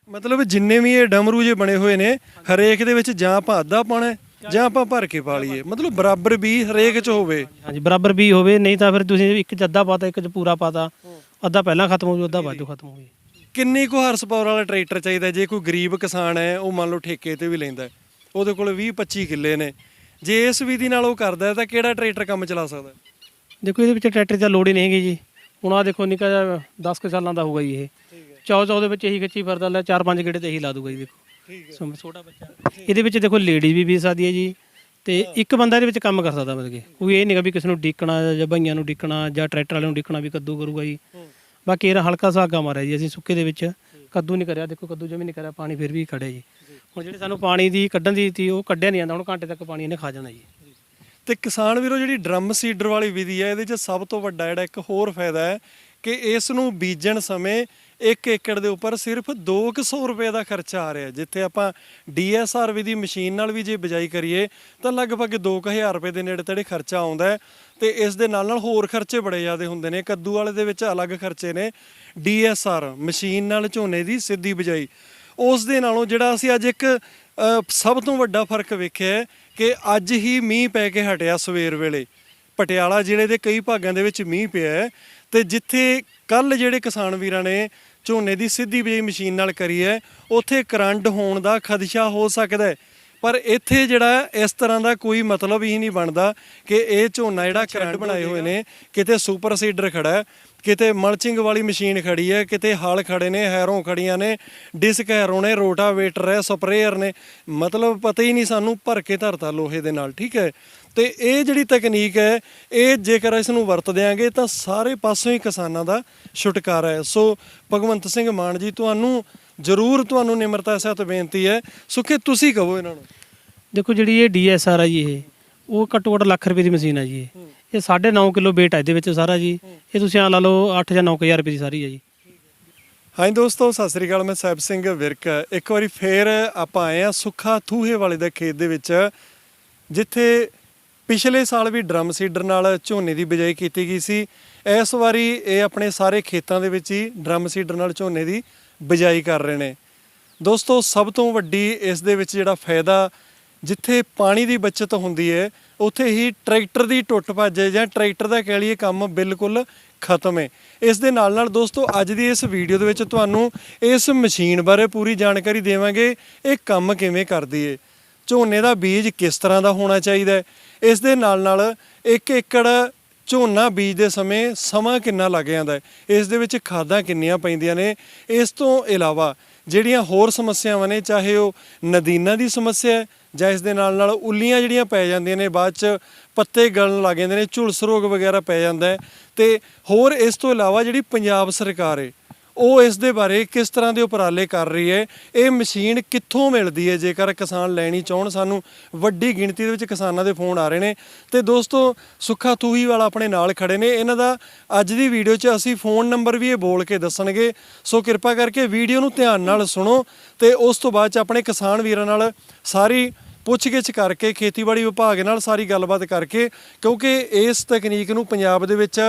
ਮਤਲਬ ਜਿੰਨੇ ਵੀ ਇਹ ਡਮਰੂ ਜੇ ਬਣੇ ਹੋਏ ਨੇ ਹਰੇਕ ਦੇ ਵਿੱਚ ਜਾਂ ਆਪਾਂ ਅੱਧਾ ਪਾਉਣਾ ਹੈ, ਜਾਂ ਆਪਾਂ ਭਰ ਕੇ ਪਾ ਲਈਏ, ਮਤਲਬ ਬਰਾਬਰ ਵੀ ਹਰੇਕ 'ਚ ਹੋਵੇ। ਹਾਂਜੀ ਬਰਾਬਰ ਵੀ ਹੋਵੇ, ਨਹੀਂ ਤਾਂ ਫਿਰ ਤੁਸੀਂ ਇੱਕ 'ਚ ਅੱਧਾ ਪਾਤਾ ਇੱਕ 'ਚ ਪੂਰਾ ਪਾਤਾ, ਅੱਧਾ ਪਹਿਲਾਂ ਖਤਮ ਹੋ ਜੂ ਅੱਧਾ ਬਾਅਦ 'ਚੋਂ ਖਤਮ ਹੋ ਜੂ। ਕਿੰਨੀ ਕੁ ਹਾਰਸ ਪਾਵਰ ਵਾਲਾ ਟਰੈਕਟਰ ਚਾਹੀਦਾ ਜੇ ਕੋਈ ਗਰੀਬ ਕਿਸਾਨ ਹੈ, ਉਹ ਮੰਨ ਲਓ ਠੇਕੇ ਤੇ ਵੀ ਲੈਂਦਾ, ਉਹਦੇ ਕੋਲ 20-25 ਕਿੱਲੇ ਨੇ, ਜੇ ਇਸ ਵਿਧੀ ਨਾਲ ਉਹ ਕਰਦਾ ਹੈ ਤਾਂ ਕਿਹੜਾ ਟਰੈਕਟਰ ਕੰਮ ਚਲਾ ਸਕਦਾ? ਦੇਖੋ ਇਹਦੇ ਵਿੱਚ ਟਰੈਕਟਰ ਦੀ ਲੋੜ ਹੀ ਨਹੀਂ ਹੈਗੀ ਜੀ। ਹੁਣ ਆਹ ਦੇਖੋ ਨਿੱਕਾ ਜਿਹਾ 10 ਕੁ ਸਾਲਾਂ ਦਾ ਹੋਊਗਾ ਜੀ ਇਹ, ਚੌ ਦੇ ਵਿੱਚ ਇਹੀ ਖਿੱਚੀ ਫਿਰਦਾ ਲੈ 4-5 ਗੇੜੇ ਤੇ ਇਹੀ ਲਾ ਦੂਗਾ ਜੀ। ਦੇਖੋ ਛੋਟਾ ਬੱਚਾ ਇਹਦੇ ਵਿੱਚ ਦੇਖੋ ਲੇਡੀ ਵੀ ਸਕਦੀ ਹੈ ਜੀ, ਤੇ ਇੱਕ ਬੰਦਾ ਇਹਦੇ ਵਿੱਚ ਕੰਮ ਕਰ ਸਕਦਾ। ਮਤਲਬ ਕਿ ਕੋਈ ਇਹ ਨਹੀਂਗਾ ਵੀ ਕਿਸੇ ਨੂੰ ਡੀਕਣਾ ਜਾਂ ਭਾਈਆਂ ਨੂੰ ਡੀਕਣਾ ਜਾਂ ਟਰੈਕਟਰ ਵਾਲਿਆਂ ਨੂੰ ਡੀਕਣਾ ਵੀ ਕੱਦੂ ਕਰੂਗਾ ਜੀ। ਬਾਕੀ ਇਹਦਾ ਹਲਕਾ ਸਾ ਆਗਾ ਮਾਰਿਆ ਜੀ ਅਸੀਂ ਸੁੱਕੇ ਦੇ ਵਿੱਚ, ਕੱਦੂ ਨਹੀਂ ਕਰਿਆ। ਦੇਖੋ ਕੱਦੂ ਜਿਵੇਂ ਨਹੀਂ ਕਰਿਆ, ਪਾਣੀ ਫਿਰ ਵੀ ਖੜਿਆ ਜੀ। ਹੁਣ ਜਿਹੜੇ ਸਾਨੂੰ ਪਾਣੀ ਦੀ ਕੱਢਣ ਦੀ ਸੀ ਉਹ ਕੱਢਿਆ ਨਹੀਂ ਜਾਂਦਾ, ਹੁਣ ਘੰਟੇ ਤੱਕ ਪਾਣੀ ਇਹਨੇ ਖਾ ਜਾਣਾ ਜੀ। ਤੇ ਕਿਸਾਨ ਵੀਰੋ ਜਿਹੜੀ ਡਰਮ ਸੀਡਰ ਵਾਲੀ ਵਿਧੀ ਹੈ, ਇਹਦੇ 'ਚ ਸਭ ਤੋਂ ਵੱਡਾ ਜਿਹੜਾ ਇੱਕ ਹੋਰ ਫਾਇਦਾ ਹੈ ਕਿ ਇਸ ਨੂੰ ਬੀਜਣ ਸਮੇਂ 1 ਏਕੜ ਦੇ ਉੱਪਰ ਸਿਰਫ 200 ਰੁਪਏ ਦਾ ਖਰਚਾ ਆ ਰਿਹਾ। ਜਿੱਥੇ ਆਪਾਂ DSR ਵਿਧੀ ਮਸ਼ੀਨ ਨਾਲ ਵੀ ਜੇ ਬਿਜਾਈ ਕਰੀਏ ਤਾਂ ਲਗਭਗ 2000 ਰੁਪਏ ਦੇ ਨੇੜੇ ਤੇੜੇ ਖਰਚਾ ਆਉਂਦਾ ਹੈ, ਤੇ ਇਸ ਦੇ ਨਾਲ ਹੋਰ ਖਰਚੇ ਬੜੇ ਜ਼ਿਆਦਾ ਹੁੰਦੇ ਨੇ। ਕੱਦੂ ਵਾਲੇ ਦੇ ਵਿੱਚ ਅਲੱਗ ਖਰਚੇ ਨੇ, DSR ਮਸ਼ੀਨ ਨਾਲ ਝੋਨੇ ਦੀ ਸਿੱਧੀ ਬਿਜਾਈ, ਉਸ ਦੇ ਨਾਲੋਂ ਜਿਹੜਾ ਅਸੀਂ ਅੱਜ ਇੱਕ ਸਭ ਤੋਂ ਵੱਡਾ ਫਰਕ ਵੇਖਿਆ ਕਿ ਅੱਜ ਹੀ ਮੀਂਹ ਪੈ ਕੇ ਹਟਿਆ ਸਵੇਰ ਵੇਲੇ ਪਟਿਆਲਾ ਜ਼ਿਲ੍ਹੇ ਦੇ ਕਈ ਭਾਗਾਂ ਦੇ ਵਿੱਚ ਮੀਂਹ ਪਿਆ ਹੈ, ਤੇ ਜਿੱਥੇ ਕੱਲ ਜਿਹੜੇ ਕਿਸਾਨ ਵੀਰਾਂ ਨੇ ਝੋਨੇ ਦੀ ਸਿੱਧੀ ਬਿਜਾਈ ਮਸ਼ੀਨ ਨਾਲ ਕਰੀ ਹੈ ਉੱਥੇ ਕਰੰਟ ਹੋਣ ਦਾ ਖਦਸ਼ਾ ਹੋ ਸਕਦਾ ਹੈ, ਪਰ ਇੱਥੇ ਜਿਹੜਾ ਇਸ ਤਰ੍ਹਾਂ ਦਾ ਕੋਈ ਮਤਲਬ ਹੀ ਨਹੀਂ ਬਣਦਾ ਕਿ ਇਹ ਝੋਨਾ ਜਿਹੜਾ ਕਰੰਟ ਬਣਾਏ ਹੋਏ ਨੇ, ਕਿਤੇ ਸੁਪਰ ਸੀਡਰ ਖੜਾ ਹੈ, ਕਿਤੇ ਮਲਚਿੰਗ ਵਾਲੀ ਮਸ਼ੀਨ ਖੜੀ ਹੈ, ਕਿਤੇ ਹਲ ਖੜੇ ਨੇ, ਹੈਰੋਂ ਖੜੀਆਂ ਨੇ, ਡਿਸਕ ਹੈਰੋਂ ਨੇ, ਰੋਟਾਵੇਟਰ ਹੈ, ਸਪਰੇਅਰ ਨੇ, ਮਤਲਬ ਪਤਾ ਹੀ ਨਹੀਂ ਸਾਨੂੰ, ਭਰ ਕੇ ਧਰਤਾ ਲੋਹੇ ਦੇ ਨਾਲ। ਠੀਕ ਹੈ, ਤੇ ਇਹ ਜਿਹੜੀ ਤਕਨੀਕ ਹੈ ਇਹ ਜੇਕਰ ਇਸ ਨੂੰ ਵਰਤ ਦਿਆਂਗੇ ਤਾਂ ਸਾਰੇ ਪਾਸੋਂ ਹੀ ਕਿਸਾਨਾਂ ਦਾ ਛੁਟਕਾਰਾ ਹੈ। ਸੋ ਭਗਵੰਤ ਸਿੰਘ ਮਾਨ ਜੀ ਤੁਹਾਨੂੰ ਜ਼ਰੂਰ, ਤੁਹਾਨੂੰ ਨਿਮਰਤਾ ਸਹਿਤ ਬੇਨਤੀ ਹੈ, ਸੁਖੇ ਤੁਸੀਂ ਕਹੋ ਇਹਨਾਂ ਨੂੰ। ਦੇਖੋ ਜਿਹੜੀ ਇਹ DSR ਆ ਜੀ, ਇਹ ਉਹ ਘੱਟੋ ਘੱਟ ਲੱਖ ਰੁਪਏ ਦੀ ਮਸ਼ੀਨ ਆ ਜੀ। ਇਹ 9.5 ਕਿਲੋ weight ਹੈ ਇਹਦੇ ਵਿੱਚ ਸਾਰਾ ਜੀ। ਇਹ ਤੁਸੀਂ ਆ ਲਾ ਲਓ 8 ਜਾਂ 9,000 ਰੁਪਏ ਦੀ ਸਾਰੀ ਹੈ ਜੀ। ਹਾਂਜੀ ਦੋਸਤੋ, ਸਤਿ ਸ੍ਰੀ ਅਕਾਲ। ਮੈਂ ਸਾਹਿਬ ਸਿੰਘ ਵਿਰਕ ਇੱਕ ਵਾਰੀ ਫੇਰ ਆਪਾਂ ਆਏ ਹਾਂ ਸੁੱਖਾ ਥੂਹੇ ਵਾਲੇ ਦੇ ਖੇਤ ਦੇ ਵਿੱਚ, ਜਿੱਥੇ ਪਿਛਲੇ ਸਾਲ ਵੀ ਡਰਮ ਸੀਡਰ ਨਾਲ ਝੋਨੇ ਦੀ ਬਿਜਾਈ ਕੀਤੀ ਗਈ ਸੀ। ਇਸ ਵਾਰੀ ਇਹ ਆਪਣੇ ਸਾਰੇ ਖੇਤਾਂ ਦੇ ਵਿੱਚ ਹੀ ਡਰਮ ਸੀਡਰ ਨਾਲ ਝੋਨੇ ਦੀ ਬਿਜਾਈ ਕਰ ਰਹੇ ਨੇ। ਦੋਸਤੋ ਸਭ ਤੋਂ ਵੱਡੀ ਇਸ ਦੇ ਵਿੱਚ ਜਿਹੜਾ ਫਾਇਦਾ, ਜਿੱਥੇ ਪਾਣੀ ਦੀ ਬਚਤ ਹੁੰਦੀ ਹੈ ਉੱਥੇ ਹੀ ਟਰੈਕਟਰ ਦੀ ਟੁੱਟ ਭੱਜ ਜਾਂ ਟਰੈਕਟਰ ਦਾ ਕਹਿ ਲਈਏ ਕੰਮ ਬਿਲਕੁਲ ਖਤਮ ਹੈ। ਇਸ ਦੇ ਨਾਲ ਨਾਲ ਦੋਸਤੋ ਅੱਜ ਦੀ ਇਸ ਵੀਡੀਓ ਦੇ ਵਿੱਚ ਤੁਹਾਨੂੰ ਇਸ ਮਸ਼ੀਨ ਬਾਰੇ ਪੂਰੀ ਜਾਣਕਾਰੀ ਦੇਵਾਂਗੇ। ਇਹ ਕੰਮ ਕਿਵੇਂ ਕਰਦੀ ਹੈ, ਝੋਨੇ ਦਾ ਬੀਜ ਕਿਸ ਤਰ੍ਹਾਂ ਦਾ ਹੋਣਾ ਚਾਹੀਦਾ ਹੈ, ਇਸ ਦੇ ਨਾਲ ਨਾਲ 1 ਏਕੜ ਝੋਨਾ ਬੀਜਦੇ ਸਮੇਂ ਸਮਾਂ ਕਿੰਨਾ ਲੱਗ ਜਾਂਦਾ ਹੈ, ਇਸ ਦੇ ਵਿੱਚ ਖਾਦਾਂ ਕਿੰਨੀਆਂ ਪੈਂਦੀਆਂ ਨੇ। ਇਸ ਤੋਂ ਇਲਾਵਾ ਜਿਹੜੀਆਂ ਹੋਰ ਸਮੱਸਿਆਵਾਂ ਨੇ, ਚਾਹੇ ਉਹ ਨਦੀਨਾਂ ਦੀ ਸਮੱਸਿਆ ਹੈ ਜਾਂ ਇਸ ਦੇ ਨਾਲ ਨਾਲ ਉੱਲੀਆਂ ਜਿਹੜੀਆਂ ਪੈ ਜਾਂਦੀਆਂ ਨੇ, ਬਾਅਦ 'ਚ ਪੱਤੇ ਗਲਣ ਲੱਗ ਜਾਂਦੇ ਨੇ, ਝੁਲਸ ਰੋਗ ਵਗੈਰਾ ਪੈ ਜਾਂਦਾ ਹੈ, ਤੇ ਹੋਰ ਇਸ ਤੋਂ ਇਲਾਵਾ ਜਿਹੜੀ ਪੰਜਾਬ ਸਰਕਾਰ ਹੈ ਉਹ ਇਸ ਦੇ ਬਾਰੇ ਕਿਸ ਤਰ੍ਹਾਂ ਦੇ ਉਪਰਾਲੇ ਕਰ ਰਹੀ ਹੈ, ਇਹ ਮਸ਼ੀਨ ਕਿੱਥੋਂ ਮਿਲਦੀ ਹੈ ਜੇਕਰ ਕਿਸਾਨ ਲੈਣੀ ਚਾਹਣ। ਸਾਨੂੰ ਵੱਡੀ ਗਿਣਤੀ ਦੇ ਵਿੱਚ ਕਿਸਾਨਾਂ ਦੇ ਫੋਨ ਆ ਰਹੇ ਨੇ, ਤੇ ਦੋਸਤੋ ਸੁੱਖਾ ਥੂਹੀ ਵਾਲਾ ਆਪਣੇ ਨਾਲ ਖੜੇ ਨੇ। ਇਹਨਾਂ ਦਾ ਅੱਜ ਦੀ ਵੀਡੀਓ 'ਚ ਅਸੀਂ ਫੋਨ ਨੰਬਰ ਵੀ ਇਹ ਬੋਲ ਕੇ ਦੱਸਣਗੇ, ਸੋ ਕਿਰਪਾ ਕਰਕੇ ਵੀਡੀਓ ਨੂੰ ਧਿਆਨ ਨਾਲ ਸੁਣੋ, ਤੇ ਉਸ ਤੋਂ ਬਾਅਦ 'ਚ ਆਪਣੇ ਕਿਸਾਨ ਵੀਰਾਂ ਨਾਲ ਸਾਰੀ ਪੁੱਛ-ਗਿੱਛ ਕਰਕੇ, ਖੇਤੀਬਾੜੀ ਵਿਭਾਗ ਨਾਲ ਸਾਰੀ ਗੱਲਬਾਤ ਕਰਕੇ, ਕਿਉਂਕਿ ਇਸ ਤਕਨੀਕ ਨੂੰ ਪੰਜਾਬ ਦੇ ਵਿੱਚ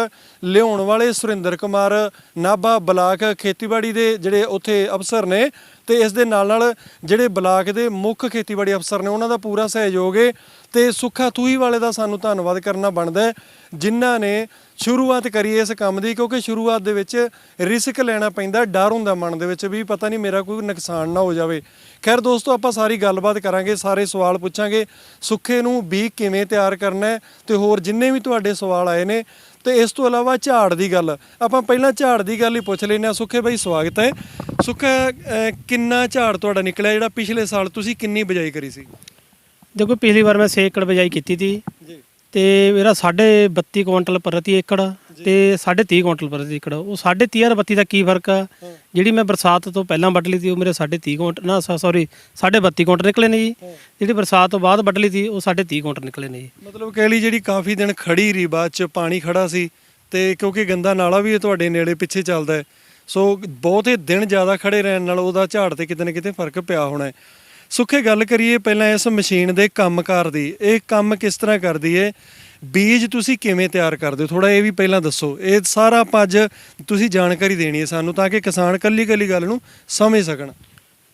ਲਿਆਉਣ ਵਾਲੇ ਸੁਰਿੰਦਰ ਕੁਮਾਰ ਨਾਭਾ ਬਲਾਕ ਖੇਤੀਬਾੜੀ ਦੇ ਜਿਹੜੇ ਉੱਥੇ ਅਫਸਰ ਨੇ, ਤੇ ਇਸ ਦੇ ਨਾਲ ਨਾਲ ਜਿਹੜੇ ਬਲਾਕ ਦੇ ਮੁੱਖ ਖੇਤੀਬਾੜੀ ਅਫਸਰ ਨੇ ਉਹਨਾਂ ਦਾ ਪੂਰਾ ਸਹਿਯੋਗ ਹੈ, ਤੇ ਸੁੱਖਾ ਥੂਹੀ ਵਾਲੇ ਦਾ ਸਾਨੂੰ ਧੰਨਵਾਦ ਕਰਨਾ ਬਣਦਾ ਹੈ ਜਿਨ੍ਹਾਂ ਨੇ ਸ਼ੁਰੂਆਤ ਕਰੀ ਇਸ ਕੰਮ ਦੀ, ਕਿਉਂਕਿ ਸ਼ੁਰੂਆਤ ਦੇ ਵਿੱਚ ਰਿਸਕ ਲੈਣਾ ਪੈਂਦਾ, ਡਰ ਹੁੰਦਾ ਮਨ ਦੇ ਵਿੱਚ ਵੀ ਪਤਾ ਨਹੀਂ ਮੇਰਾ ਕੋਈ ਨੁਕਸਾਨ ਨਾ ਹੋ ਜਾਵੇ। ਖੈਰ ਦੋਸਤੋ ਆਪਾਂ ਸਾਰੀ ਗੱਲਬਾਤ ਕਰਾਂਗੇ, ਸਾਰੇ ਸਵਾਲ ਪੁੱਛਾਂਗੇ, ਸੁੱਖੇ ਨੂੰ ਬੀਜ ਕਿਵੇਂ ਤਿਆਰ ਕਰਨਾ ਹੈ, ਤੇ ਹੋਰ ਜਿੰਨੇ ਵੀ ਤੁਹਾਡੇ ਸਵਾਲ ਆਏ ਨੇ। ਤੇ ਇਸ ਤੋਂ ਇਲਾਵਾ ਝਾੜ ਦੀ ਗੱਲ, ਆਪਾਂ ਪਹਿਲਾਂ ਝਾੜ ਦੀ ਗੱਲ ਹੀ ਪੁੱਛ ਲੈਂਦੇ ਹਾਂ। ਸੁੱਖੇ ਬਾਈ ਸਵਾਗਤ ਹੈ। ਸੁੱਖਾ ਕਿੰਨਾ ਝਾੜ ਤੁਹਾਡਾ ਨਿਕਲਿਆ ਜਿਹੜਾ ਪਿਛਲੇ ਸਾਲ ਤੁਸੀਂ ਕਿੰਨੀ ਬਿਜਾਈ ਕਰੀ ਸੀ? ਦੇਖੋ ਪਿਛਲੀ ਵਾਰ ਮੈਂ 6 ਏਕੜ ਬਿਜਾਈ ਕੀਤੀ ਸੀ ਜੀ, ਤੇ ਮੇਰਾ 32.5 ਕੁਇੰਟਲ ਪ੍ਰਤੀ ਏਕੜ ਤੇ 30.5 ਕੁਇੰਟਲ ਪ੍ਰਤੀ ਏਕੜ। ਉਹ 30.5 ਔਰ 32 ਦਾ ਕੀ ਫਰਕ ਆ? ਜਿਹੜੀ ਮੈਂ ਬਰਸਾਤ ਤੋਂ ਪਹਿਲਾਂ ਵੱਢ ਲਈ ਸੀ ਉਹ ਮੇਰੇ 30.5 ਕੁਇੰਟਲ, ਨਾ ਸੌਰੀ 32.5 ਕੁਇੰਟਲ ਨਿਕਲੇ ਨੇ ਜੀ। ਜਿਹੜੀ ਬਰਸਾਤ ਤੋਂ ਬਾਅਦ ਵੱਢ ਲਈ ਸੀ ਉਹ 30.5 ਕੁਇੰਟਲ ਨਿਕਲੇ ਨੇ ਜੀ। ਮਤਲਬ ਕਹਿ ਲਈ ਜਿਹੜੀ ਕਾਫੀ ਦਿਨ ਖੜੀ ਰਹੀ, ਬਾਅਦ 'ਚ ਪਾਣੀ ਖੜਾ ਸੀ, ਤੇ ਕਿਉਂਕਿ ਗੰਦਾ ਨਾਲਾ ਵੀ ਤੁਹਾਡੇ ਨੇੜੇ ਪਿੱਛੇ ਚੱਲਦਾ ਹੈ, ਸੋ ਬਹੁਤੇ ਦਿਨ ਜ਼ਿਆਦਾ ਖੜੇ ਰਹਿਣ ਨਾਲ ਉਹਦਾ ਝਾੜ ਤੇ ਕਿਤੇ ਨਾ ਕਿਤੇ ਫਰਕ ਪਿਆ ਹੋਣਾ ਹੈ। ਸੁੱਖੇ ਗੱਲ ਕਰੀਏ ਪਹਿਲਾਂ ਇਸ ਮਸ਼ੀਨ ਦੇ ਕੰਮਕਾਰ ਦੀ, ਇਹ ਕੰਮ ਕਿਸ ਤਰ੍ਹਾਂ ਕਰਦੀ ਹੈ, ਬੀਜ ਤੁਸੀਂ ਕਿਵੇਂ ਤਿਆਰ ਕਰਦੇ ਹੋ, ਥੋੜਾ ਇਹ ਵੀ ਪਹਿਲਾਂ ਦੱਸੋ। ਇਹ ਸਾਰਾ ਆਪਾਂ ਅੱਜ ਤੁਸੀਂ ਜਾਣਕਾਰੀ ਦੇਣੀ ਹੈ ਸਾਨੂੰ, ਤਾਂ ਕਿ ਕਿਸਾਨ ਕੱਲੀ ਗੱਲ ਨੂੰ ਸਮਝ ਸਕਣ।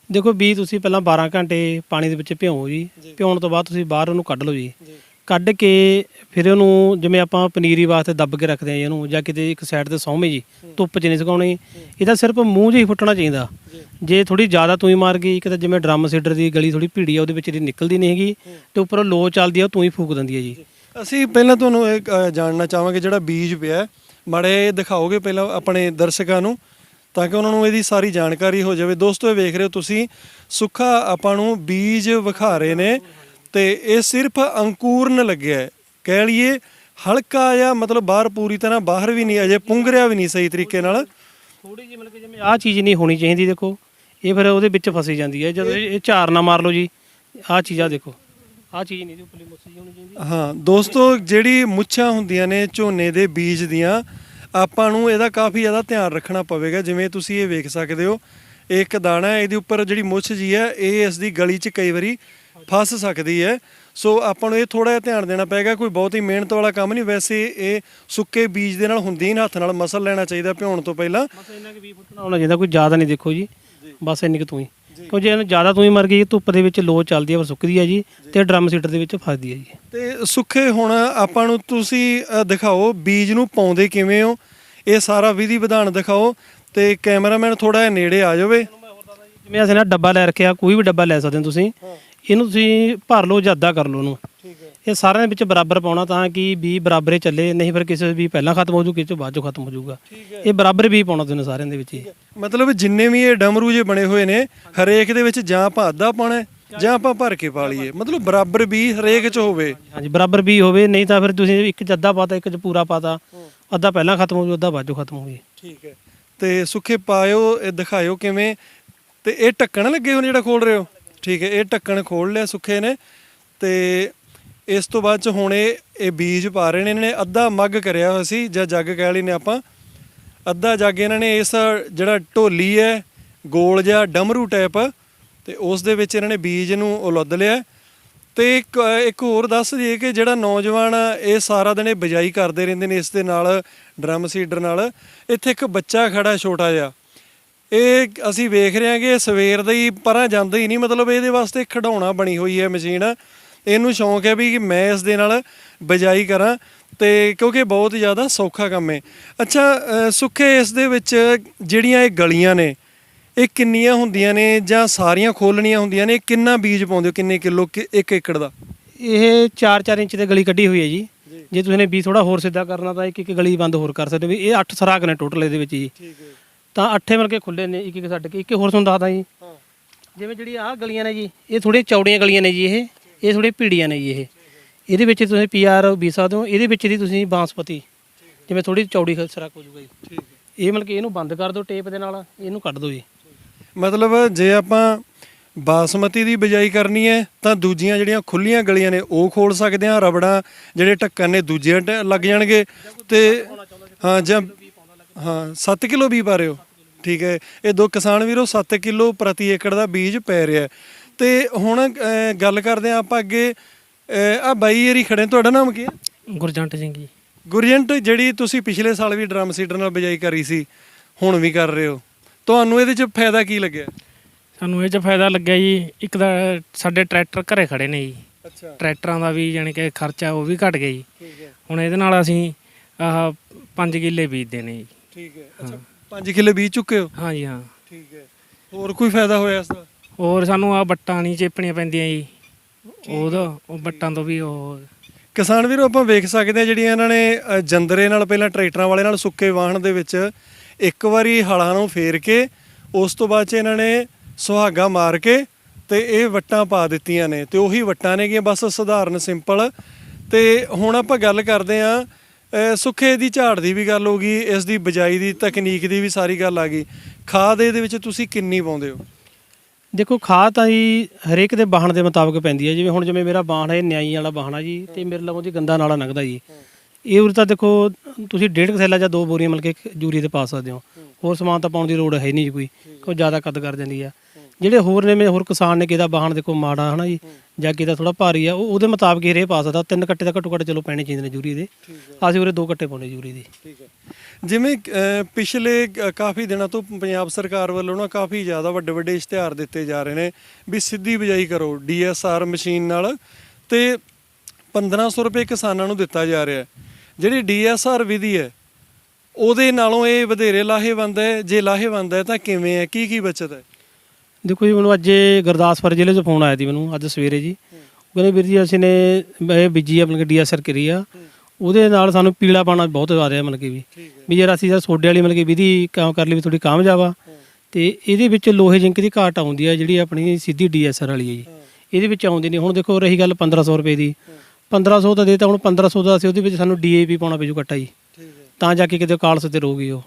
ਦੇਖੋ ਬੀਜ ਤੁਸੀਂ ਪਹਿਲਾਂ 12 ਘੰਟੇ ਪਾਣੀ ਦੇ ਵਿੱਚ ਭਿਓਂ ਜੀ। ਭਿਉਣ ਤੋਂ ਬਾਅਦ ਤੁਸੀਂ ਬਾਹਰ ਉਹਨੂੰ ਕੱਢ ਲਓ ਜੀ। ਕੱਢ ਕੇ ਫਿਰ ਉਹਨੂੰ ਜਿਵੇਂ ਆਪਾਂ ਪਨੀਰੀ ਵਾਸਤੇ ਦੱਬ ਕੇ ਰੱਖਦੇ ਆ ਜੀ ਇਹਨੂੰ, ਜਾਂ ਕਿਤੇ ਇੱਕ ਸਾਈਡ ਤੇ ਸੌਂਵੇਂ ਜੀ, ਧੁੱਪ 'ਚ ਨਹੀਂ ਸੁਕਾਉਣੀ। ਇਹਦਾ ਸਿਰਫ ਮੂੰਹ 'ਚ ਹੀ ਫੁੱਟਣਾ ਚਾਹੀਦਾ। ਜੇ ਥੋੜੀ ਜ਼ਿਆਦਾ ਤੂੰ ਮਾਰ ਗਈ ਕਿਤੇ, ਜਿਵੇਂ ਡਰਮ ਸੀਡਰ ਦੀ ਗਲੀ ਥੋੜੀ ਭੀੜੀ ਆ ਉਹਦੇ ਵਿੱਚ ਦੀ ਨਿਕਲਦੀ ਨਹੀਂ ਹੈਗੀ ਤੇ ਉੱਪਰੋਂ ਲੋ ਚੱਲਦੀ ਆ ਉਹ ਤੂੰ ਹੀ ਫੂਕ ਦਿੰਦੀ ਹੈ ਜੀ। ਅਸੀਂ ਪਹਿਲਾਂ ਤੁਹਾਨੂੰ ਇਹ ਜਾਣਨਾ ਚਾਹਾਂਗੇ, ਜਿਹੜਾ ਬੀਜ ਪਿਆ ਮਾੜੇ ਦਿਖਾਓਗੇ ਪਹਿਲਾਂ ਆਪਣੇ ਦਰਸ਼ਕਾਂ ਨੂੰ, ਤਾਂ ਕਿ ਉਹਨਾਂ ਨੂੰ ਇਹਦੀ ਸਾਰੀ ਜਾਣਕਾਰੀ ਹੋ ਜਾਵੇ। ਦੋਸਤੋ ਇਹ ਵੇਖ ਰਹੇ ਹੋ ਤੁਸੀਂ, ਸੁੱਖਾ ਆਪਾਂ ਨੂੰ ਬੀਜ ਵਿਖਾ ਰਹੇ ਨੇ ਤੇ ਇਹ ਸਿਰਫ ਅੰਕੁਰਨ ਲੱਗਿਆ ਹੈ, ਕਹਿ ਲਈਏ ਹਲਕਾ ਜਿਹਾ, ਮਤਲਬ ਬਾਹਰ ਪੂਰੀ ਤਰ੍ਹਾਂ ਬਾਹਰ ਵੀ ਨਹੀਂ, ਅਜੇ ਪੁੰਗਰਿਆ ਵੀ ਨਹੀਂ ਸਹੀ ਤਰੀਕੇ ਨਾਲ। ਥੋੜੀ ਜਿਹੀ ਮਤਲਬ ਕਿ ਜਿਵੇਂ ਆਹ ਚੀਜ਼ ਨਹੀਂ ਹੋਣੀ ਚਾਹੀਦੀ, ਦੇਖੋ ਇਹ ਫਿਰ ਉਹਦੇ ਵਿੱਚ ਫਸੀ ਜਾਂਦੀ ਹੈ। ਜਦੋਂ ਇਹ ਝਾਰ ਨਾ ਮਾਰ ਲਓ ਜੀ, ਆਹ ਚੀਜ਼ ਆ ਦੇਖੋ, ਆਹ ਚੀਜ਼ ਨਹੀਂ ਉੱਪਰਲੀ ਮੁੱਛ ਹੋਣੀ ਚਾਹੀਦੀ। ਹਾਂ ਦੋਸਤੋ, ਜਿਹੜੀ ਮੁੱਛਾਂ ਹੁੰਦੀਆਂ ਨੇ ਝੋਨੇ ਦੇ ਬੀਜ ਦੀਆਂ, ਆਪਾਂ ਨੂੰ ਇਹਦਾ ਕਾਫੀ ਜ਼ਿਆਦਾ ਧਿਆਨ ਰੱਖਣਾ ਪਵੇਗਾ। ਜਿਵੇਂ ਤੁਸੀਂ ਇਹ ਵੇਖ ਸਕਦੇ ਹੋ, ਇੱਕ ਦਾਣਾ ਹੈ, ਇਹਦੇ ਉੱਪਰ ਜਿਹੜੀ ਮੁੱਛ ਜੀ ਹੈ ਇਹ ਇਸ ਦੀ ਗਲੀ 'ਚ ਕਈ ਵਾਰੀ ਫਸ ਸਕਦੀ ਹੈ। ਸੋ ਆਪਾਂ ਨੂੰ ਇਹ ਥੋੜਾ ਜਿਹਾ ਧਿਆਨ ਦੇਣਾ ਪਏਗਾ। ਕੋਈ ਬਹੁਤ ਹੀ ਮਿਹਨਤ ਵਾਲਾ ਕੰਮ ਨਹੀਂ। ਵੈਸੇ ਇਹ ਸੁੱਕੇ ਬੀਜ ਦੇ ਨਾਲ ਹੁੰਦੀ ਨਹੀਂ, ਹੱਥ ਨਾਲ ਮਸਲ ਲੈਣਾ ਚਾਹੀਦਾ ਭਿਉਣ ਤੋਂ ਪਹਿਲਾਂ। ਬਸ ਇੰਨਾ ਕਿ 20 ਫੁੱਟ ਹੋਣਾ ਚਾਹੀਦਾ, ਕੋਈ ਜ਼ਿਆਦਾ ਨਹੀਂ। ਦੇਖੋ ਜੀ ਬਸ ਇੰਨੀ ਕਿ ਤੂੰ ਹੀ, ਕਿਉਂ ਜੇ ਇਹਨੂੰ ਜ਼ਿਆਦਾ ਤੂੰ ਹੀ ਮਰ ਗਈ, ਧੁੱਪ ਦੇ ਵਿੱਚ ਲੋ ਚੱਲਦੀ ਹੈ ਪਰ ਸੁੱਕਦੀ ਹੈ ਜੀ, ਤੇ ਡਰਮ ਸੀਟਰ ਦੇ ਵਿੱਚ ਫਸਦੀ ਹੈ ਜੀ। ਤੇ ਸੁੱਖੇ ਹੁਣ ਆਪਾਂ ਨੂੰ ਤੁਸੀਂ ਦਿਖਾਓ ਬੀਜ ਨੂੰ ਪਾਉਂਦੇ ਕਿਵੇਂ ਹੋ, ਇਹ ਸਾਰਾ ਵਿਧੀ ਵਿਧਾਨ ਦਿਖਾਓ ਤੇ ਕੈਮਰਾਮੈਨ ਥੋੜਾ ਜਿਹਾ ਨੇੜੇ ਆ ਜਾਵੇ। ਜਿਵੇਂ ਅਸੀਂ ਨਾ ਡੱਬਾ ਲੈ ਰੱਖਿਆ, ਕੋਈ ਵੀ ਡੱਬਾ ਲੈ ਸਕਦੇ ਹੋ ਤੁਸੀਂ। ਇਹਨੂੰ ਤੁਸੀਂ ਭਰ ਲਓ ਜਾਂ ਅੱਧਾ ਕਰ ਲਓ ਉਹਨੂੰ। ਇਹ ਸਾਰਿਆਂ ਦੇ ਵਿੱਚ ਬਰਾਬਰ ਪਾਉਣਾ ਤਾਂ ਕਿ ਬੀ ਬਰਾਬਰੇ ਚੱਲੇ, ਨਹੀਂ ਫਿਰ ਕਿਸੇ ਵੀ ਪਹਿਲਾਂ ਖਤਮ ਹੋ ਜੂ, ਕਿਸੇ ਬਾਅਦ ਚੋਂ ਖਤਮ ਹੋ ਜਾਊਗਾ। ਇਹ ਬਰਾਬਰ ਵੀ ਪਾਉਣਾ ਤੁਹਾਨੂੰ ਸਾਰਿਆਂ ਦੇ ਵਿੱਚ ਹੀ। ਮਤਲਬ ਜਿੰਨੇ ਵੀ ਇਹ ਡਮਰੂ ਜੇ ਬਣੇ ਹੋਏ ਨੇ, ਹਰੇਕ ਦੇ ਵਿੱਚ ਜਾਂ ਆਪਾਂ ਅੱਧਾ ਪਾਉਣਾ ਜਾਂ ਆਪਾਂ ਭਰ ਕੇ ਪਾ ਲਈਏ, ਮਤਲਬ ਬਰਾਬਰ ਵੀ ਹਰੇਕ 'ਚ ਹੋਵੇ। ਹਾਂਜੀ ਬਰਾਬਰ ਵੀ ਹੋਵੇ, ਨਹੀਂ ਤਾਂ ਫਿਰ ਤੁਸੀਂ ਇੱਕ 'ਚ ਅੱਧਾ ਪਾਤਾ, ਇੱਕ 'ਚ ਪੂਰਾ ਪਾਤਾ, ਅੱਧਾ ਪਹਿਲਾਂ ਖਤਮ ਹੋ ਜੂ, ਅੱਧਾ ਬਾਅਦ ਚੋਂ ਖਤਮ ਹੋ ਜੇ। ਠੀਕ ਹੈ। ਤੇ ਸੁੱਖੇ ਪਾਇਓ, ਇਹ ਦਿਖਾਇਓ ਕਿਵੇਂ। ਤੇ ਇਹ ਢੱਕਣ ਲੱਗੇ ਹੋਣ ਜਿਹੜਾ ਖੋਲ ਰਹੇ ਹੋ? ਠੀਕ ਹੈ, ਇਹ ਢੱਕਣ ਖੋਲ ਲਿਆ ਸੁੱਖੇ ਨੇ। ਤੇ ਇਸ ਤੋਂ ਬਾਅਦ 'ਚ ਹੁਣ ਇਹ ਬੀਜ ਪਾ ਰਹੇ ਨੇ। ਇਹਨਾਂ ਨੇ ਅੱਧਾ ਮੱਗ ਕਰਿਆ ਹੋਇਆ ਸੀ, ਜਾਂ ਜੱਗ ਕਹਿ ਲੈਨੇ ਆਪਾਂ, ਅੱਧਾ ਜੱਗ ਇਹਨਾਂ ਨੇ ਇਸ ਜਿਹੜਾ ਢੋਲੀ ਹੈ ਗੋਲ ਜਿਹਾ ਡਮਰੂ ਟਾਈਪ, ਤੇ ਉਸ ਦੇ ਵਿੱਚ ਇਹਨਾਂ ਨੇ ਬੀਜ ਨੂੰ ਉਲੱਦ ਲਿਆ। ਤੇ ਇੱਕ ਹੋਰ ਦੱਸ ਦਈਏ ਕਿ ਜਿਹੜਾ ਨੌਜਵਾਨ ਇਹ ਸਾਰਾ ਦਿਨ ਇਹ ਬਿਜਾਈ ਕਰਦੇ ਰਹਿੰਦੇ ਨੇ ਇਸ ਦੇ ਨਾਲ, ਡਰਮ ਸੀਡਰ ਨਾਲ। ਇੱਥੇ ਇੱਕ ਬੱਚਾ ਖੜਾ ਛੋਟਾ ਜਿਹਾ, ਇਹ ਅਸੀਂ ਵੇਖ ਰਹੇ ਹਾਂ ਕਿ ਸਵੇਰ ਦਾ ਹੀ ਪਰਾਂ ਜਾਂਦਾ ਹੀ ਨਹੀਂ। ਮਤਲਬ ਇਹਦੇ ਵਾਸਤੇ ਖਿਡੌਣਾ ਬਣੀ ਹੋਈ ਹੈ ਮਸ਼ੀਨ। ਇਹਨੂੰ ਸ਼ੌਂਕ ਹੈ ਵੀ ਕਿ ਮੈਂ ਇਸ ਦੇ ਨਾਲ ਬਿਜਾਈ ਕਰਾਂ, ਤੇ ਕਿਉਂਕਿ ਬਹੁਤ ਜ਼ਿਆਦਾ ਸੌਖਾ ਕੰਮ ਹੈ। ਅੱਛਾ ਸੁੱਖੇ, ਇਸ ਦੇ ਵਿੱਚ ਜਿਹੜੀਆਂ ਇਹ ਗਲੀਆਂ ਨੇ ਇਹ ਕਿੰਨੀਆਂ ਹੁੰਦੀਆਂ ਨੇ, ਜਾਂ ਸਾਰੀਆਂ ਖੋਲਣੀਆਂ ਹੁੰਦੀਆਂ ਨੇ? ਕਿੰਨਾ ਬੀਜ ਪਾਉਂਦੇ ਹੋ, ਕਿੰਨੇ ਕਿਲੋ 1 ਏਕੜ ਦਾ? ਇਹ 4-4 ਇੰਚ ਤੇ ਗਲੀ ਕੱਢੀ ਹੋਈ ਹੈ ਜੀ। ਜੇ ਤੁਸੀਂ ਨੇ ਬੀਜ ਥੋੜਾ ਹੋਰ ਸਿੱਧਾ ਕਰਨਾ ਤਾਂ ਇੱਕ ਗਲੀ ਬੰਦ ਹੋਰ ਕਰ ਸਕਦੇ ਹੋ। ਵੀ ਇਹ 8 ਸਰਾਗ ਨੇ ਟੋਟਲ ਇਹਦੇ ਵਿੱਚ ਜੀ। ਠੀਕ ਹੈ। ਤਾਂ 8 ਮਿਲ ਕੇ ਖੁੱਲੇ ਨੇ, ਇੱਕ ਛੱਡ ਕੇ। ਇੱਕ ਹੋਰ ਤੁਹਾਨੂੰ ਦੱਸਦਾ ਜੀ, ਜਿਵੇਂ ਜਿਹੜੀ ਆਹ ਗਲੀਆਂ ਨੇ ਜੀ, ਇਹ ਥੋੜ੍ਹੀਆਂ ਚੌੜੀਆਂ ਗਲੀਆਂ ਨੇ ਜੀ। ਇਹ ਥੋੜ੍ਹੀਆਂ ਭੀੜੀਆਂ ਨੇ ਜੀ। ਇਹਦੇ ਵਿੱਚ ਤੁਸੀਂ PR ਬੀਜ ਸਕਦੇ ਹੋ। ਇਹਦੇ ਵਿੱਚ ਦੀ ਤੁਸੀਂ ਬਾਂਸਪਤੀ, ਜਿਵੇਂ ਥੋੜੀ ਚੌੜੀ ਸਰਾਗ ਹੋ ਜੂਗਾ ਜੀ। ਠੀਕ ਹੈ। ਇਹ ਮਤਲਬ ਕਿ ਇਹਨੂੰ ਬੰਦ ਕਰ ਦਿਓ ਟੇਪ ਦੇ ਨਾਲ, ਇਹਨੂੰ ਕੱਢ ਦਿਓ ਜੀ। ਮਤਲਬ ਜੇ ਆਪਾਂ ਬਾਸਮਤੀ ਦੀ ਬਿਜਾਈ ਕਰਨੀ ਹੈ ਤਾਂ ਦੂਜੀਆਂ ਜਿਹੜੀਆਂ ਖੁੱਲੀਆਂ ਗਲੀਆਂ ਨੇ ਉਹ ਖੋਲ ਸਕਦੇ ਹਾਂ। ਰਬੜਾਂ ਜਿਹੜੇ ਢੱਕਣ ਨੇ ਦੂਜੇ ਲੱਗ ਜਾਣਗੇ। ਤੇ ਜਾਂ 7 ਕਿਲੋ ਵੀ ਪਾ ਰਹੇ ਹੋ? ਠੀਕ ਹੈ। ਇਹ ਦੋ ਕਿਸਾਨ ਵੀਰੋ 7 ਕਿਲੋ ਪ੍ਰਤੀ ਏਕੜ ਦਾ ਬੀਜ ਪੈ ਰਿਹਾ। ਤੇ ਹੁਣ ਗੱਲ ਕਰਦੇ ਹਾਂ ਆਪਾਂ ਅੱਗੇ। ਆ ਬਾਈ ਏਰੀ ਖੜੇ, ਤੁਹਾਡਾ ਨਾਮ ਕੀ ਹੈ? ਗੁਰਜੰਟ ਸਿੰਘ ਜੀ। ਗੁਰਜੰਟ, ਜਿਹੜੀ ਤੁਸੀਂ ਪਿਛਲੇ ਸਾਲ ਵੀ ਡਰਮ ਸੀਡਰ ਨਾਲ ਬਿਜਾਈ ਕਰੀ ਸੀ, ਹੁਣ ਵੀ ਕਰ ਰਹੇ ਹੋ, ਤੁਹਾਨੂੰ ਇਹਦੇ 'ਚ ਫਾਇਦਾ ਕੀ ਲੱਗਿਆ? ਸਾਨੂੰ ਇਹ 'ਚ ਫਾਇਦਾ ਲੱਗਿਆ ਜੀ, ਇੱਕ ਤਾਂ ਸਾਡੇ ਟਰੈਕਟਰ ਘਰੇ ਖੜੇ ਨੇ ਜੀ। ਅੱਛਾ। ਟਰੈਕਟਰਾਂ ਦਾ ਵੀ ਯਾਨੀ ਕਿ ਖਰਚਾ ਉਹ ਵੀ ਘਟ ਗਿਆ ਜੀ। ਠੀਕ ਹੈ। ਹੁਣ ਇਹਦੇ ਨਾਲ ਅਸੀਂ ਆਹ 5 ਕਿੱਲੇ ਬੀਜਦੇ ਨੇ ਜੀ। ਠੀਕ ਹੈ। ਅੱਛਾ, 5 ਕਿੱਲੇ ਬੀਜ ਚੁੱਕੇ ਹੋ? ਹਾਂਜੀ ਹਾਂ। ਠੀਕ ਹੈ। ਹੋਰ ਕੋਈ ਫਾਇਦਾ ਹੋਇਆ ਇਸ ਦਾ? ਹੋਰ ਸਾਨੂੰ ਆਹ ਵੱਟਾਂ ਨਹੀਂ ਚੇਪਣੀਆਂ ਪੈਂਦੀਆਂ ਜੀ, ਉਹ ਵੱਟਾਂ ਤੋਂ ਵੀ ਉਹ। ਕਿਸਾਨ ਵੀਰੋ, ਆਪਾਂ ਵੇਖ ਸਕਦੇ ਹਾਂ ਜਿਹੜੀਆਂ ਇਹਨਾਂ ਨੇ ਜੰਦਰੇ ਨਾਲ, ਪਹਿਲਾਂ ਟਰੈਕਟਰਾਂ ਵਾਲੇ ਨਾਲ ਸੁੱਕੇ ਵਾਹਣ ਦੇ ਵਿੱਚ ਇੱਕ ਵਾਰੀ ਹਲਾਂ ਨੂੰ ਫੇਰ ਕੇ, ਉਸ ਤੋਂ ਬਾਅਦ 'ਚ ਇਹਨਾਂ ਨੇ ਸੁਹਾਗਾ ਮਾਰ ਕੇ ਤੇ ਇਹ ਵੱਟਾਂ ਪਾ ਦਿੱਤੀਆਂ ਨੇ। ਤੇ ਉਹੀ ਵੱਟਾਂ ਨੇਗੀਆਂ, ਬਸ ਸਧਾਰਨ ਸਿੰਪਲ। ਤੇ ਹੁਣ ਆਪਾਂ ਗੱਲ ਕਰਦੇ ਹਾਂ ਸੁੱਖੇ ਦੀ ਝਾੜ ਦੀ ਵੀ ਗੱਲ ਹੋ ਗਈ, ਇਸ ਦੀ ਬਿਜਾਈ ਦੀ ਤਕਨੀਕ ਦੀ ਵੀ ਸਾਰੀ ਗੱਲ ਆ ਗਈ। ਖਾਦ ਇਹਦੇ ਵਿੱਚ ਤੁਸੀਂ ਕਿੰਨੀ ਪਾਉਂਦੇ ਹੋ? ਦੇਖੋ ਖਾਦ ਤਾਂ ਜੀ ਹਰੇਕ ਦੇ ਵਾਹਣ ਦੇ ਮੁਤਾਬਕ ਪੈਂਦੀ ਹੈ। ਜਿਵੇਂ ਮੇਰਾ ਵਾਹਣ ਹੈ ਨਿਆਈ ਵਾਲਾ ਵਾਹਣ ਆ ਜੀ, ਤੇ ਮੇਰੇ ਲਵੋਂ ਦੀ ਗੰਦਾ ਨਾਲਾ ਲੰਘਦਾ ਜੀ। ਇਹ ਉਰੇ ਤਾਂ ਦੇਖੋ ਤੁਸੀਂ 1.5 ਥੈਲਾ ਜਾਂ 2 ਬੋਰੀਆਂ ਮਿਲ ਕੇ ਯੂਰੀਆ ਤੇ ਪਾ ਸਕਦੇ ਹੋ। ਹੋਰ ਸਮਾਨ ਤਾਂ ਪਾਉਣ ਦੀ ਲੋੜ ਹੈ ਨਹੀਂ ਜੀ, ਕੋਈ ਜ਼ਿਆਦਾ ਕੱਦ ਕਰ ਜਾਂਦੀ ਆ। ਜਿਹੜੇ ਹੋਰ ਨੇ ਹੋਰ ਕਿਸਾਨ ਨੇ, ਕਿਹਦਾ ਵਾਹਣ ਦੇਖੋ ਮਾੜਾ ਹੈ ਨਾ ਜੀ, ਜਾਂ ਕਿਹਦਾ ਥੋੜਾ ਭਾਰੀ ਆ, ਉਹਦੇ ਮੁਤਾਬਕ ਹੀ ਰੇ ਪਾ ਸਕਦਾ। 3 ਕੱਟੇ ਤਾਂ ਘੱਟੋ ਘੱਟ ਚਲੋ ਪੈਣੇ ਚਾਹੀਦੇ ਨੇ ਯੂਰੀਆ ਦੇ। ਅਸੀਂ ਉਰੇ 2 ਕੱਟੇ ਪਾਉਂਦੇ ਯੂਰੀਆ ਦੇ। ਠੀਕ ਹੈ। ਜਿਵੇਂ ਪਿਛਲੇ ਕਾਫੀ ਦਿਨਾਂ ਤੋਂ ਪੰਜਾਬ ਸਰਕਾਰ ਵੱਲੋਂ ਨਾ ਕਾਫੀ ਜ਼ਿਆਦਾ ਵੱਡੇ ਵੱਡੇ ਇਸ਼ਤਿਹਾਰ ਦਿੱਤੇ ਜਾ ਰਹੇ ਨੇ ਵੀ ਸਿੱਧੀ ਬਿਜਾਈ ਕਰੋ DSR ਮਸ਼ੀਨ ਨਾਲ, ਤੇ 1500 ਰੁਪਏ ਕਿਸਾਨਾਂ ਨੂੰ ਦਿੱਤਾ ਜਾ ਰਿਹਾ। ਜਿਹੜੀ DSR ਵਿਧੀ ਹੈ ਉਹਦੇ ਨਾਲੋਂ ਇਹ ਵਧੇਰੇ ਲਾਹੇਵੰਦ ਹੈ? ਜੇ ਲਾਹੇਵੰਦ ਹੈ ਤਾਂ ਕਿਵੇਂ ਹੈ, ਕੀ ਬਚਤ ਹੈ? ਦੇਖੋ ਜੀ, ਮੈਨੂੰ ਅੱਜ ਗੁਰਦਾਸਪੁਰ ਜ਼ਿਲ੍ਹੇ 'ਚ ਫੋਨ ਆਇਆ ਸੀ ਮੈਨੂੰ ਅੱਜ ਸਵੇਰੇ ਜੀ। ਉਹ ਕਹਿੰਦੇ ਵੀਰ ਜੀ ਅਸੀਂ ਨੇ ਇਹ ਬੀਜੀ ਆਪਣੀ DSR ਕਰੀ ਆ, ਉਹਦੇ ਨਾਲ ਸਾਨੂੰ ਪੀਲਾ ਪਾਣਾ ਬਹੁਤ ਆ ਰਿਹਾ, ਮਤਲਬ ਕਿ ਵੀ ਯਾਰ ਅਸੀਂ ਯਾਰ ਸੋਡੇ ਵਾਲੀ ਮਤਲਬ ਕਿ ਵਿਧੀ ਕੰਮ ਕਰ ਲਈ ਵੀ ਥੋੜੀ ਕਾਮਯਾਬ ਆ, ਤੇ ਇਹਦੇ ਵਿੱਚ ਲੋਹੇ ਜਿੰਕ ਦੀ ਘਾਟ ਆਉਂਦੀ ਆ ਜਿਹੜੀ ਆਪਣੀ ਸਿੱਧੀ DSR ਵਾਲੀ ਹੈ ਜੀ, ਇਹਦੇ ਵਿੱਚ ਆਉਂਦੀ ਨਹੀਂ। ਹੁਣ ਦੇਖੋ ਰਹੀ ਗੱਲ 1500 ਰੁਪਏ ਦੀ, 1500 ਤਾਂ ਦੇਤਾ, ਹੁਣ 1500 ਦਾ ਅਸੀਂ ਉਹਦੇ ਵਿੱਚ ਸਾਨੂੰ DAP ਪਾਉਣਾ ਪੈ ਜੂ ਕੱਟਾ ਜੀ, ਤਾਂ ਜਾ ਕੇ ਕਿਤੇ ਕਾਲਸ ਤੇ ਰਹੂਗੀ ਉਹ,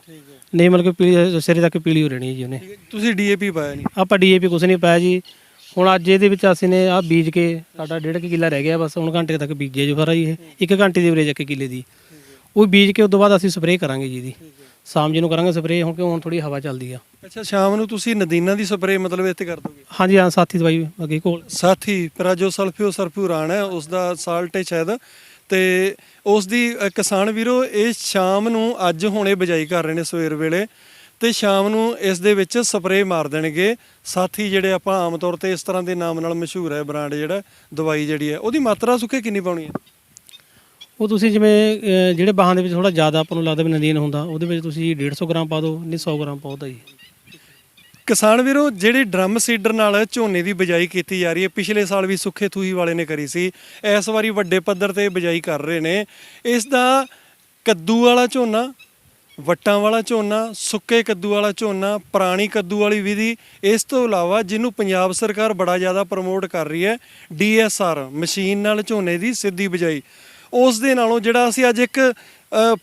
ਨਹੀਂ ਮਤਲਬ ਕਿ ਪੀਲੀ ਸਿਰੇ ਤੱਕ ਪੀਲੀ ਹੋ ਰਹਿਣੀ ਜੀ ਉਹਨੇ। ਤੁਸੀਂ DAP ਪਾਇਆ ਨਹੀਂ? ਆਪਾਂ DAP ਕੁਛ ਨਹੀਂ ਪਾਇਆ ਜੀ। ਹੁਣ ਅੱਜ ਇਹਦੇ ਵਿੱਚ ਅਸੀਂ ਨੇ ਆਹ ਬੀਜ ਕੇ ਸਾਡਾ 1.5 ਕਿੱਲਾ ਰਹਿ ਗਿਆ ਬਸ, ਹੁਣ ਘੰਟੇ ਤੱਕ ਬੀਜੇ ਜੋ ਫਰਾ ਜੀ ਇਹ 1 ਘੰਟੇ ਦੀ ਐਵਰੇਜ 1 ਕਿੱਲੇ ਦੀ, ਉਹ ਬੀਜ ਕੇ ਉਸ ਤੋਂ ਬਾਅਦ ਅਸੀਂ ਸਪਰੇਅ ਕਰਾਂਗੇ ਜੀ ਇਹਦੀ, ਸ਼ਾਮ ਜੀ ਨੂੰ ਕਰਾਂਗੇ ਸਪਰੇਅ, ਹੁਣ ਥੋੜੀ ਹਵਾ ਚੱਲਦੀ ਆ। ਅੱਛਾ, ਸ਼ਾਮ ਨੂੰ ਤੁਸੀਂ ਨਦੀਨਾਂ ਦੀ ਸਪਰੇਅ ਮਤਲਬ ਇੱਥੇ ਕਰ ਦੋਗੇ? ਹਾਂਜੀ ਹਾਂ, ਸਾਥੀ ਦਵਾਈ ਅੱਗੇ ਕੋਲ ਸਾਥੀ ਪਰਾਜੋ ਸਰਫਿਊਰਾਨ ਹੈ, ਉਸ ਦਾ ਸਾਲਟ ਹੈ ਸ਼ਾਇਦ, ਤੇ ਉਸ ਦੀ ਕਿਸਾਨ ਵੀਰੋ ਇਹ ਸ਼ਾਮ ਨੂੰ ਅੱਜ ਹੁਣੇ ਬਿਜਾਈ ਕਰ ਰਹੇ ਨੇ ਸਵੇਰ ਵੇਲੇ, ਤੇ ਸ਼ਾਮ ਨੂੰ ਇਸ ਦੇ ਵਿੱਚ ਸਪਰੇਅ ਮਾਰ ਦੇਣਗੇ। ਸਾਥੀ ਜਿਹੜੇ ਆਪਾਂ ਆਮ ਤੌਰ ਤੇ ਇਸ ਤਰ੍ਹਾਂ ਦੇ ਨਾਮ ਨਾਲ ਮਸ਼ਹੂਰ ਹੈ ਬ੍ਰਾਂਡ ਜਿਹੜਾ ਦਵਾਈ ਜਿਹੜੀ ਹੈ, ਉਹਦੀ ਮਾਤਰਾ ਸੁੱਕੇ ਕਿੰਨੀ ਪਾਉਣੀ ਹੈ? ਉਹ ਤੁਸੀਂ ਜਿਵੇਂ ਜਿਹੜੇ ਬਾਹਾਂ ਦੇ ਵਿੱਚ ਥੋੜਾ ਜ਼ਿਆਦਾ ਆਪਾਂ ਨੂੰ ਲੱਗਦਾ ਵੀ ਨਦੀਨ ਹੁੰਦਾ, ਉਹਦੇ ਵਿੱਚ ਤੁਸੀਂ 150 ਗ੍ਰਾਮ ਪਾ ਦਿਓ, ਨਹੀਂ 100 ਗ੍ਰਾਮ ਪਾਓ ਤਾਂ ਜੀ। ਕਿਸਾਨ ਵੀਰੋ, ਜਿਹੜੀ ਡਰਮ ਸੀਡਰ ਨਾਲ ਝੋਨੇ ਦੀ ਬਿਜਾਈ ਕੀਤੀ ਜਾ ਰਹੀ ਹੈ, ਪਿਛਲੇ ਸਾਲ ਵੀ ਸੁੱਖੇ ਥੂਹੀ ਵਾਲੇ ਨੇ ਕਰੀ ਸੀ, ਇਸ ਵਾਰੀ ਵੱਡੇ ਪੱਧਰ ਤੇ ਬਿਜਾਈ ਕਰ ਰਹੇ ਨੇ। ਇਸ ਦਾ ਕੱਦੂ ਵਾਲਾ ਝੋਨਾ, ਵੱਟਾਂ ਵਾਲਾ ਝੋਨਾ, ਸੁੱਕੇ ਕੱਦੂ ਵਾਲਾ ਝੋਨਾ, ਪੁਰਾਣੀ ਕੱਦੂ ਵਾਲੀ ਵਿਧੀ, ਇਸ ਤੋਂ ਇਲਾਵਾ ਜਿਹਨੂੰ ਪੰਜਾਬ ਸਰਕਾਰ ਬੜਾ ਜ਼ਿਆਦਾ ਪ੍ਰਮੋਟ ਕਰ ਰਹੀ ਹੈ DSR ਮਸ਼ੀਨ ਨਾਲ ਝੋਨੇ ਦੀ ਸਿੱਧੀ ਬਿਜਾਈ, ਉਸ ਦੇ ਨਾਲੋਂ ਜਿਹੜਾ ਅਸੀਂ ਅੱਜ ਇੱਕ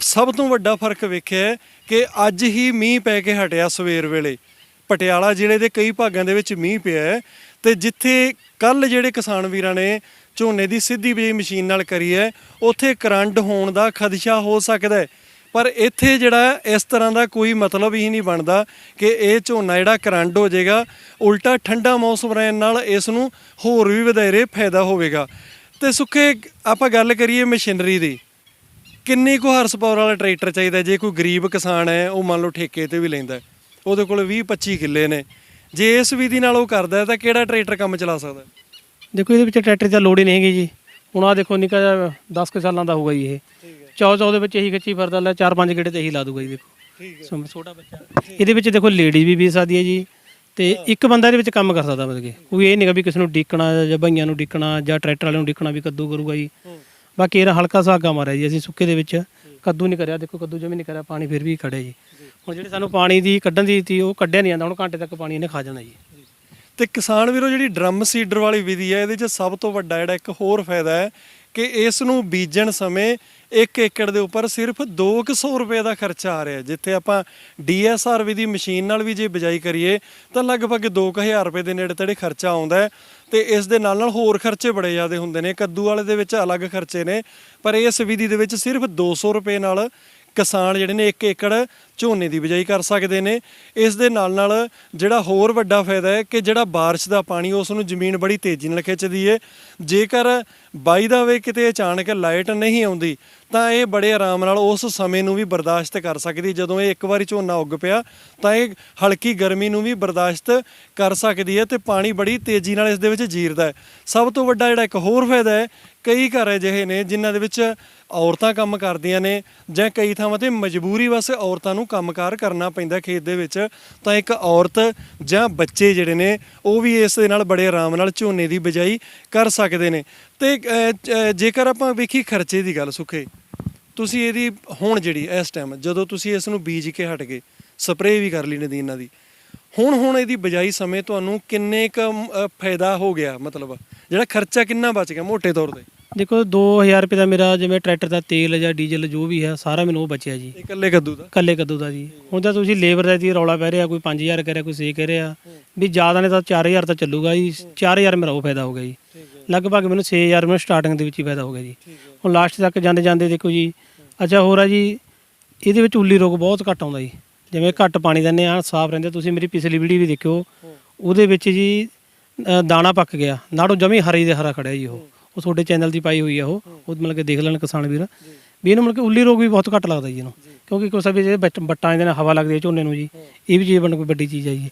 ਸਭ ਤੋਂ ਵੱਡਾ ਫਰਕ ਵੇਖਿਆ ਹੈ ਕਿ ਅੱਜ ਹੀ ਮੀਂਹ ਪੈ ਕੇ ਹਟਿਆ ਸਵੇਰ ਵੇਲੇ। ਪਟਿਆਲਾ ਜ਼ਿਲ੍ਹੇ ਦੇ ਕਈ ਭਾਗਾਂ ਦੇ ਵਿੱਚ ਮੀਂਹ ਪਿਆ ਹੈ, ਤੇ ਜਿੱਥੇ ਕੱਲ ਜਿਹੜੇ ਕਿਸਾਨ ਵੀਰਾਂ ਨੇ ਝੋਨੇ ਦੀ ਸਿੱਧੀ ਬਿਜਾਈ ਮਸ਼ੀਨ ਨਾਲ ਕਰੀ ਹੈ, ਉੱਥੇ ਕਰੰਟ ਹੋਣ ਦਾ ਖਦਸ਼ਾ ਹੋ ਸਕਦਾ ਹੈ, ਪਰ ਇੱਥੇ ਜਿਹੜਾ ਇਸ ਤਰ੍ਹਾਂ ਦਾ ਕੋਈ ਮਤਲਬ ਹੀ ਨਹੀਂ ਬਣਦਾ ਕਿ ਇਹ ਝੋਨਾ ਜਿਹੜਾ ਕਰੰਟ ਹੋ ਜਾਏਗਾ, ਉਲਟਾ ਠੰਡਾ ਮੌਸਮ ਰਹਿਣ ਨਾਲ ਇਸ ਨੂੰ ਹੋਰ ਵੀ ਵਧੇਰੇ ਫਾਇਦਾ ਹੋਵੇਗਾ। ਤੇ ਸੁੱਖੇ ਆਪਾਂ ਗੱਲ ਕਰੀਏ ਮਸ਼ੀਨਰੀ ਦੀ, ਕਿੰਨੀ ਕੁ ਹਾਰਸ ਪਾਵਰ ਵਾਲਾ ਟਰੈਕਟਰ ਚਾਹੀਦਾ? ਜੇ ਕੋਈ ਗਰੀਬ ਕਿਸਾਨ ਹੈ, ਉਹ ਮੰਨ ਲਓ ਠੇਕੇ ਤੇ ਵੀ ਲੈਂਦਾ, ਉਹਦੇ ਕੋਲ 20-25 ਕਿੱਲੇ ਨੇ, ਜੇ ਇਸ ਵਿਧੀ ਨਾਲ ਉਹ ਕਰਦਾ ਤਾਂ ਕਿਹੜਾ ਟਰੈਕਟਰ ਕੰਮ ਚਲਾ ਸਕਦਾ? ਦੇਖੋ ਇਹਦੇ ਵਿੱਚ ਟਰੈਕਟਰ ਦੀ ਲੋੜ ਹੀ ਨਹੀਂ ਹੈਗੀ ਜੀ। ਹੁਣ ਆਹ ਦੇਖੋ ਨਿੱਕਾ ਜਿਹਾ 10 ਕੁ ਸਾਲਾਂ ਦਾ ਹੋਊਗਾ ਜੀ ਇਹ, ਚੌ ਦੇ ਵਿੱਚ ਇਹੀ ਖਿੱਚੀ ਫਿਰਦਾ ਲੈ 4-5 ਗੇੜੇ ਤੇ ਇਹੀ ਲਾ ਦੂਗਾ ਜੀ। ਦੇਖੋ ਛੋਟਾ ਬੱਚਾ, ਇਹਦੇ ਵਿੱਚ ਦੇਖੋ ਲੇਡੀ ਵੀ ਬੀਜ ਸਕਦੀ ਹੈ ਜੀ, ਤੇ ਇੱਕ ਬੰਦਾ ਇਹਦੇ ਵਿੱਚ ਕੰਮ ਕਰ ਸਕਦਾ, ਮਤਲਬ ਕਿ ਕੋਈ ਇਹ ਨਹੀਂਗਾ ਵੀ ਕਿਸੇ ਨੂੰ ਡੀਕਣਾ ਜਾਂ ਬਈਆਂ ਨੂੰ ਡੀਕਣਾ ਜਾਂ ਟਰੈਕਟਰ ਵਾਲੇ ਨੂੰ ਡੀਕਣਾ ਵੀ ਕੱਦੂ ਕਰੂਗਾ ਜੀ। ਬਾਕੀ ਇਹਦਾ ਹਲਕਾ ਸਾਗਾ ਮਾਰਿਆ ਜੀ ਅਸੀਂ ਸੁੱਕੇ ਦੇ ਵਿੱਚ, ਕੱਦੂ ਨਹੀਂ ਕਰਿਆ। ਦੇਖੋ ਕੱਦੂ ਜਮੀ ਨਹੀਂ ਕਰਿਆ, ਪਾਣੀ ਫਿਰ ਵੀ ਖੜਿਆ ਜੀ। ਹੁਣ ਜਿਹੜੇ ਸਾਨੂੰ ਪਾਣੀ ਦੀ ਕੱਢਣ ਦੀ ਸੀ ਉਹ ਕੱਢਿਆ ਨਹੀਂ ਜਾਂਦਾ, ਹੁਣ ਘੰਟੇ ਤੱਕ ਪਾਣੀ ਇਹਨੇ ਖਾ ਜਾਣਾ ਜੀ। ਤੇ ਕਿਸਾਨ ਵੀਰੋ, ਜਿਹੜੀ ਡਰਮ ਸੀਡਰ ਵਾਲੀ ਵਿਧੀ ਹੈ, ਇਹਦੇ 'ਚ ਸਭ ਤੋਂ ਵੱਡਾ ਜਿਹੜਾ ਇੱਕ ਹੋਰ ਫਾਇਦਾ ਹੈ ਕਿ ਇਸ ਨੂੰ ਬੀਜਣ ਸਮੇਂ 1 ਏਕੜ ਦੇ ਉੱਪਰ ਸਿਰਫ 200 ਰੁਪਏ ਦਾ ਖਰਚਾ ਆ ਰਿਹਾ। ਜਿੱਥੇ ਆਪਾਂ DSR ਵਿਧੀ ਮਸ਼ੀਨ ਨਾਲ ਵੀ ਜੇ ਬਿਜਾਈ ਕਰੀਏ ਤਾਂ ਲਗਭਗ 2000 ਰੁਪਏ ਦੇ ਨੇੜੇ ਤੇੜੇ ਖਰਚਾ ਆਉਂਦਾ ਹੈ, ਤੇ ਇਸ ਦੇ ਨਾਲ ਹੋਰ ਖਰਚੇ ਬੜੇ ਜ਼ਿਆਦਾ ਹੁੰਦੇ ਨੇ। ਕੱਦੂ ਵਾਲੇ ਦੇ ਵਿੱਚ ਅਲੱਗ ਖਰਚੇ ਨੇ, ਪਰ ਇਸ ਵਿਧੀ ਦੇ ਵਿੱਚ ਸਿਰਫ 200 ਰੁਪਏ ਨਾਲ ਕਿਸਾਨ ਜਿਹੜੇ ਨੇ 1 ਏਕੜ ਝੋਨੇ ਦੀ ਬਿਜਾਈ ਕਰ ਸਕਦੇ ਨੇ। ਇਸ ਦੇ ਨਾਲ ਜਿਹੜਾ ਹੋਰ ਵੱਡਾ ਫਾਇਦਾ ਹੈ ਕਿ ਜਿਹੜਾ ਬਾਰਿਸ਼ ਦਾ ਪਾਣੀ ਉਸ ਨੂੰ ਜ਼ਮੀਨ ਬੜੀ ਤੇਜ਼ੀ ਨਾਲ ਖਿੱਚਦੀ ਹੈ। ਜੇਕਰ ਬਾਈ ਦਾ ਵੇ ਕਿਤੇ ਅਚਾਨਕ ਲਾਈਟ ਨਹੀਂ ਆਉਂਦੀ ਤਾਂ ਇਹ ਬੜੇ ਆਰਾਮ ਨਾਲ ਉਸ ਸਮੇਂ ਨੂੰ ਵੀ ਬਰਦਾਸ਼ਤ ਕਰ ਸਕਦੀ। ਜਦੋਂ ਇਹ ਇੱਕ ਵਾਰੀ ਝੋਨਾ ਉੱਗ ਪਿਆ ਤਾਂ ਇਹ ਹਲਕੀ ਗਰਮੀ ਨੂੰ ਵੀ ਬਰਦਾਸ਼ਤ ਕਰ ਸਕਦੀ ਹੈ, ਤੇ ਪਾਣੀ ਬੜੀ ਤੇਜ਼ੀ ਨਾਲ ਇਸ ਦੇ ਵਿੱਚ ਜੀਰਦਾ ਹੈ। ਸਭ ਤੋਂ ਵੱਡਾ ਜਿਹੜਾ ਇੱਕ ਹੋਰ ਫਾਇਦਾ ਹੈ, ਕਈ ਘਰ ਅਜਿਹੇ ਨੇ ਜਿਨ੍ਹਾਂ ਦੇ ਵਿੱਚ ਔਰਤਾਂ ਕੰਮ ਕਰਦੀਆਂ ਨੇ, ਜਾਂ ਕਈ ਥਾਵਾਂ ਤੇ ਮਜਬੂਰੀ ਵਾਸਤੇ ਔਰਤਾਂ ਨੂੰ ਕੰਮਕਾਰ ਕਰਨਾ ਪੈਂਦਾ ਖੇਤ ਦੇ ਵਿੱਚ, ਤਾਂ ਇੱਕ ਔਰਤ ਜਾਂ ਬੱਚੇ ਜਿਹੜੇ ਨੇ ਉਹ ਵੀ ਇਸ ਦੇ ਨਾਲ ਬੜੇ ਆਰਾਮ ਨਾਲ ਝੋਨੇ ਦੀ ਬਿਜਾਈ ਕਰ ਸਕਦੇ ਨੇ। ਤੇ ਜੇਕਰ ਆਪਾਂ ਵੇਖੀ ਖਰਚੇ ਦੀ ਗੱਲ, ਸੁੱਖੇ ਤੁਸੀਂ ਇਹਦੀ ਹੁਣ ਜਿਹੜੀ ਇਸ ਟਾਈਮ ਜਦੋਂ ਤੁਸੀਂ ਇਸ ਨੂੰ ਬੀਜ ਕੇ ਹਟ ਗਏ, ਸਪਰੇਅ ਵੀ ਕਰ ਲਈ ਨਦੀਨਾਂ ਦੀ, ਹੁਣ ਇਹਦੀ ਬਿਜਾਈ ਸਮੇਂ ਤੁਹਾਨੂੰ ਕਿੰਨੇ ਕੁ ਫਾਇਦਾ ਹੋ ਗਿਆ? ਮਤਲਬ ਜਿਹੜਾ ਖਰਚਾ ਕਿੰਨਾ ਬਚ ਗਿਆ ਮੋਟੇ ਤੌਰ ਤੇ? ਦੇਖੋ 2000 ਰੁਪਏ ਦਾ ਮੇਰਾ ਜਿਵੇਂ ਟਰੈਕਟਰ ਦਾ ਤੇਲ ਜਾਂ ਡੀਜ਼ਲ ਜੋ ਵੀ ਹੈ ਸਾਰਾ ਮੈਨੂੰ ਉਹ ਬਚਿਆ ਜੀ, ਇਕੱਲੇ ਕੱਦੂ ਦਾ? ਇਕੱਲੇ ਕੱਦੂ ਦਾ ਜੀ। ਹੁਣ ਤਾਂ ਤੁਸੀਂ ਲੇਬਰ ਦਾ ਜੀ ਰੌਲਾ ਪੈ ਰਿਹਾ, ਕੋਈ 5000 ਕਹਿ ਰਿਹਾ, ਕੋਈ 6 ਕਹਿ ਰਿਹਾ, ਵੀ ਜ਼ਿਆਦਾ ਨੇ ਤਾਂ 4000 ਤਾਂ ਚੱਲੂਗਾ ਜੀ। 4000 ਮੇਰਾ ਉਹ ਫਾਇਦਾ ਹੋ ਗਿਆ ਜੀ, ਲਗਭਗ ਮੈਨੂੰ 6000 ਮੈਨੂੰ ਸਟਾਰਟਿੰਗ ਦੇ ਵਿੱਚ ਹੀ ਫਾਇਦਾ ਹੋ ਗਿਆ ਜੀ। ਹੁਣ ਲਾਸਟ ਤੱਕ ਜਾਂਦੇ ਜਾਂਦੇ ਦੇਖੋ ਜੀ, ਅੱਛਾ ਹੋਰ ਆ ਜੀ, ਇਹਦੇ ਵਿੱਚ ਉੱਲੀ ਰੋਗ ਬਹੁਤ ਘੱਟ ਆਉਂਦਾ ਜੀ, ਜਿਵੇਂ ਘੱਟ ਪਾਣੀ ਦਿੰਦੇ ਆ ਸਾਫ਼ ਰਹਿੰਦੇ। ਤੁਸੀਂ ਮੇਰੀ ਪਿਛਲੀ ਵੀਡੀਓ ਵੀ ਦੇਖਿਓ, ਉਹਦੇ ਵਿੱਚ ਜੀ ਦਾਣਾ ਪੱਕ ਗਿਆ, ਨਾੜੋਂ ਜਮੀ ਹਰੀ ਦੇ ਹਰਾ ਖੜਿਆ ਜੀ। ਉਹ ਤੁਹਾਡੇ ਚੈਨਲ ਦੀ ਪਾਈ ਹੋਈ ਆ, ਉਹ ਮਤਲਬ ਕਿ ਦੇਖ ਲੈਣ ਕਿਸਾਨ ਵੀਰ। ਵੀ ਇਹਨੂੰ ਮਤਲਬ ਕਿ ਉੱਲੀ ਰੋਗ ਵੀ ਬਹੁਤ ਘੱਟ ਲੱਗਦਾ ਜੀ ਇਹਨੂੰ, ਕਿਉਂਕਿ ਕੁਛ ਵੀ ਜਿਹੜੇ ਬੱਟਾਂ ਇਹਦੇ ਨਾਲ ਹਵਾ ਲੱਗਦੀ ਹੈ ਝੋਨੇ ਨੂੰ ਜੀ, ਇਹ ਵੀ ਚੀਜ਼ ਬਣ ਕੋਈ ਵੱਡੀ ਚੀਜ਼ ਹੈ ਜੀ।